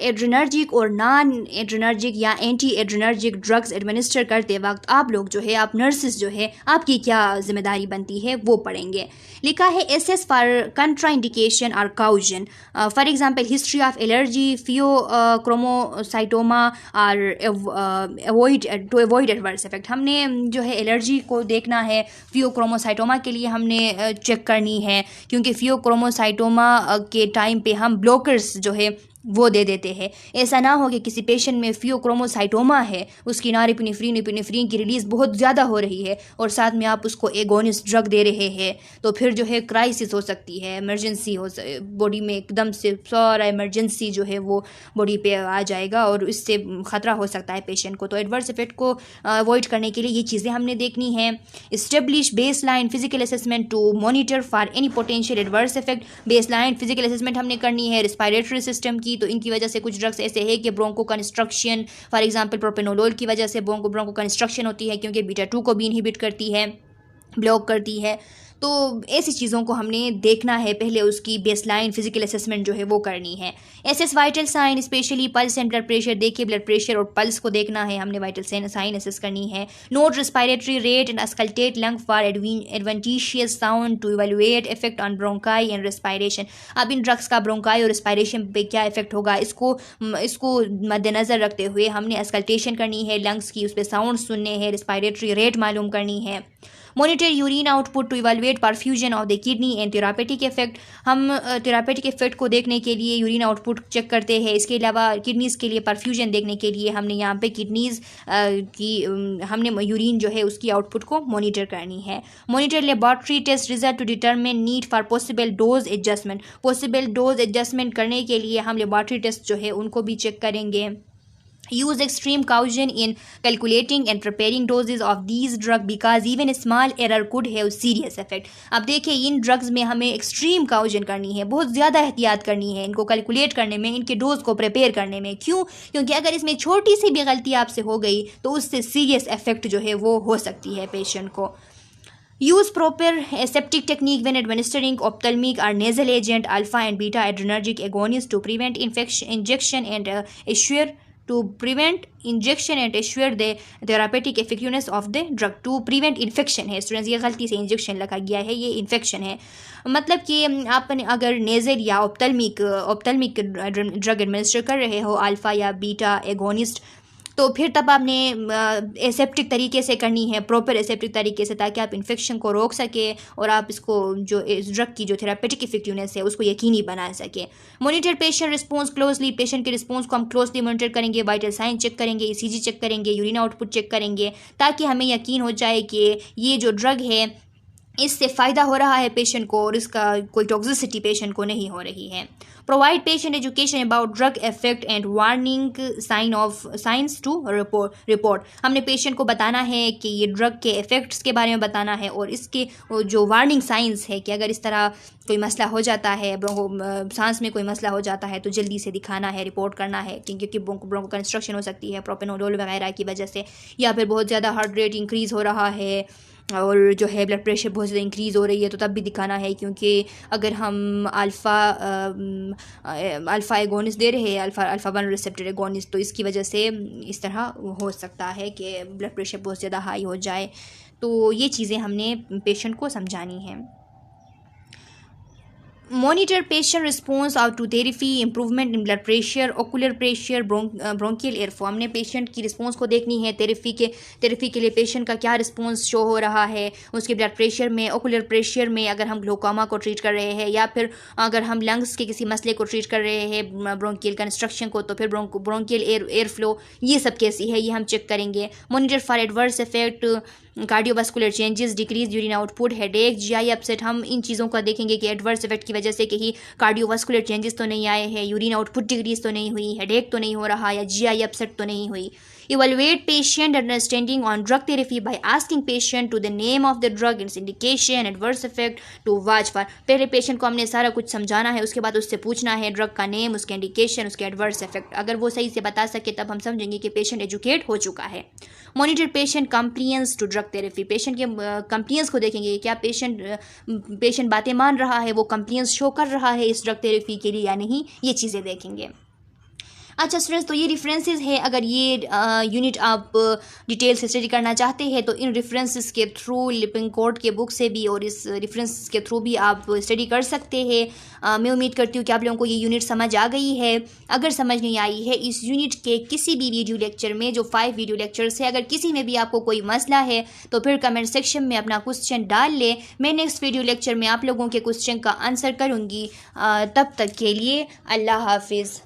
एड्रेनर्जिक और नॉन एड्रेनर्जिक या एंटी एड्रेनर्जिक ड्रग्स एडमिनिस्टर करते वक्त आप लोग जो है, आप नर्सेस जो है, आपकी क्या जिम्मेदारी बनती है वो पढ़ेंगे। लिखा है एसेस फॉर कंट्राइंडिकेशन और caution, for example history of allergy, pheochromocytoma और अवॉइड एडवर्स इफेक्ट। हमने जो है एलर्जी को देखना है, फियोक्रोमोसाइटोमा के लिए हमने चेक करनी है, क्योंकि फियोक्रोमोसाइटोमा के टाइम पे हम ब्लॉकर्स जो है वो दे देते हैं। ऐसा ना हो कि किसी पेशेंट में फियोक्रोमोसाइटोमा है, उसकी नॉरेपिनेफ्रिन की रिलीज़ बहुत ज़्यादा हो रही है और साथ में आप उसको एगोनिस्ट ड्रग दे रहे हैं, तो फिर जो है क्राइसिस हो सकती है, इमरजेंसी हो, बॉडी में एकदम से सारा इमरजेंसी जो है वो बॉडी पे आ जाएगा और इससे ख़तरा हो सकता है पेशेंट को। तो एडवर्स इफेक्ट को अवॉइड करने के लिए ये चीज़ें हमने देखनी है। Establish base line physical assessment to monitor for any potential adverse effect. Base line physical assessment हमने करनी है रिस्पायरेटरी सिस्टम की, तो इनकी वजह से कुछ ड्रग्स ऐसे हैं कि broncho constriction, for example propranolol की वजह से ब्रोंको कंस्ट्रक्शन होती है, क्योंकि बीटा 2 को भी इनहिबिट करती है, ब्लॉक करती है। तो ऐसी चीज़ों को हमने देखना है, पहले उसकी बेसलाइन फिजिकल असेसमेंट जो है वो करनी है। Assess vital sign, specially pulse and blood pressure, देखिए ब्लड प्रेशर और पल्स को देखना है हमने, वाइटल साइन असेस करनी है। Note respiratory rate and auscultate lung for adventitious sound to evaluate effect on bronchi and respiration. अब इन ड्रग्स का ब्रोंकाई और रेस्पिरेशन पे क्या इफेक्ट होगा, इसको मद्देनज़र रखते हुए हमने अस्कल्टेशन करनी है लंग्स की, उस पर साउंड सुनने हैं, रेस्पिरेटरी रेट मालूम करनी है। Monitor urine output to evaluate perfusion of the kidney and therapeutic effect. हम थेरापेटिक इफेक्ट को देखने के लिए यूरिन आउटपुट चेक करते हैं। इसके अलावा किडनीज़ के लिए परफ्यूजन देखने के लिए हमने यहाँ पे किडनीज़ की हमने यूरिन जो है उसकी आउटपुट को मॉनिटर करनी है। Monitor laboratory test result to determine need for possible dose adjustment. Possible dose adjustment करने के लिए हम लेबॉर्ट्री टेस्ट जो है उनको भी चेक करेंगे। Use extreme caution in calculating and preparing doses of these drugs because even a small error could have serious effect। अब देखिए इन ड्रग्स में हमें एक्सट्रीम काउजन करनी है, बहुत ज़्यादा एहतियात करनी है इनको कैलकुलेट करने में, इनके डोज को प्रिपेयर करने में। क्यों? क्योंकि अगर इसमें छोटी सी भी गलती आपसे हो गई तो उससे सीरियस इफेक्ट जो है वो हो सकती है पेशेंट को। Use proper aseptic technique when administering ophthalmic or nasal agent, alpha and beta adrenergic agonists to prevent injection and assure the therapeutic effectiveness of the drug to prevent infection है। Students ये गलती से injection लगा गया है, ये infection है। मतलब कि आपने अगर नेज़ल या ऑप्थल्मिक ड्रग एडमिनिस्टर कर रहे हो, अल्फ़ा या बीटा एगोनिस्ट, तो फिर तब आपने एसेप्टिक तरीके से करनी है, प्रॉपर एसेप्टिक तरीके से, ताकि आप इन्फेक्शन को रोक सके और आप इसको जो इस ड्रग की जो थेरापेटिक इफेक्टिवनेस है उसको यकीनी बना सके। Monitor patient response closely, patient के रिस्पॉन्स को हम क्लोजली मॉनिटर करेंगे, वाइटल साइन चेक करेंगे, ईसीजी चेक करेंगे, यूरिन आउटपुट चेक करेंगे, ताकि हमें यकीन हो जाए कि ये जो ड्रग है इससे फ़ायदा हो रहा है पेशेंट को और इसका कोई टॉक्सिसिटी पेशेंट को नहीं हो रही है। Provide patient education about drug effect and warning signs to report. हमने पेशेंट को बताना है कि ये ड्रग के इफ़ेक्ट्स के बारे में बताना है और इसके जो वार्निंग साइंस है कि अगर इस तरह कोई मसला हो जाता है, सांस में कोई मसला हो जाता है तो जल्दी से दिखाना है, रिपोर्ट करना है, क्योंकि ब्रोंको कंस्ट्रक्शन हो सकती है प्रोपेनोलोल वगैरह की वजह से, या फिर बहुत ज़्यादा हार्ट रेट इंक्रीज़ हो रहा है और जो है ब्लड प्रेशर बहुत ज़्यादा इंक्रीज़ हो रही है, तो तब भी दिखाना है। क्योंकि अगर हम अल्फ़ा एगोनिस्ट दे रहे हैं, अल्फ़ा 1 रिसेप्टर एगोनिस्ट, तो इसकी वजह से इस तरह हो सकता है कि ब्लड प्रेशर बहुत ज़्यादा हाई हो जाए। तो ये चीज़ें हमने पेशेंट को समझानी हैं। Monitor patient response out to therapy, improvement in blood pressure, ocular pressure, bronchial airflow. हमने पेशेंट की रिस्पॉन्स को देखनी है, थेरेपी के लिए पेशेंट का क्या रिस्पॉन्स शो हो रहा है, उसके ब्लड प्रेशर में, ओकुलर प्रेशर में, अगर हम ग्लोकोमा को ट्रीट कर रहे हैं या फिर अगर हम लंग्स के किसी मसले को ट्रीट कर रहे हैं, ब्रोंकियल कंस्ट्रक्शन को, तो फिर ब्रोंकियल एयर फ्लो, ये सब कैसी है ये हम चेक करेंगे। Monitor for adverse effect, cardiovascular changes, decrease urine output, headache, GI upset. हम इन चीज़ों का देखेंगे कि एडवर्स इफेक्ट की वजह से कहीं कार्डियोवास्कुलर चेंजेस तो नहीं आए हैं, यूरिन आउटपुट डिक्रीज तो नहीं हुई, हेडेक तो नहीं हो रहा या जीआई अपसेट तो नहीं हुई। Evaluate patient understanding on drug therapy by asking patient to the name of the drug, its indication, adverse effect to watch for. पहले पेशेंट को हमने सारा कुछ समझाना है, उसके बाद उससे पूछना है ड्रग का नेम, उसके इंडिकेशन, उसके एडवर्स इफेक्ट. अगर वो सही से बता सके तब हम समझेंगे कि पेशेंट एजुकेट हो चुका है. Monitor patient compliance to drug therapy. Patient के कंप्लियंस को देखेंगे, क्या पेशेंट बातें मान रहा है, वो कंप्लियंस शो कर रहा है इस ड्रग थेरेपी के लिए या नहीं, ये चीज़ें देखेंगे. अच्छा स्टूडेंट्स, तो ये रेफरेंसेस है. अगर ये यूनिट आप डिटेल से स्टडी करना चाहते हैं तो इन रेफरेंसेस के थ्रू, लिपिंग कोड के बुक से भी और इस रेफरेंसेस के थ्रू भी आप स्टडी कर सकते हैं. मैं उम्मीद करती हूँ कि आप लोगों को ये यूनिट समझ आ गई है. अगर समझ नहीं आई है इस यूनिट के किसी भी वीडियो लेक्चर में, जो 5 वीडियो लेक्चर्स है, अगर किसी में भी आपको कोई मसला है तो फिर कमेंट सेक्शन में अपना क्वेश्चन डाल ले. मैं नेक्स्ट वीडियो लेक्चर में आप लोगों के क्वेश्चन का आंसर करूँगी. तब तक के लिए अल्लाह हाफिज़.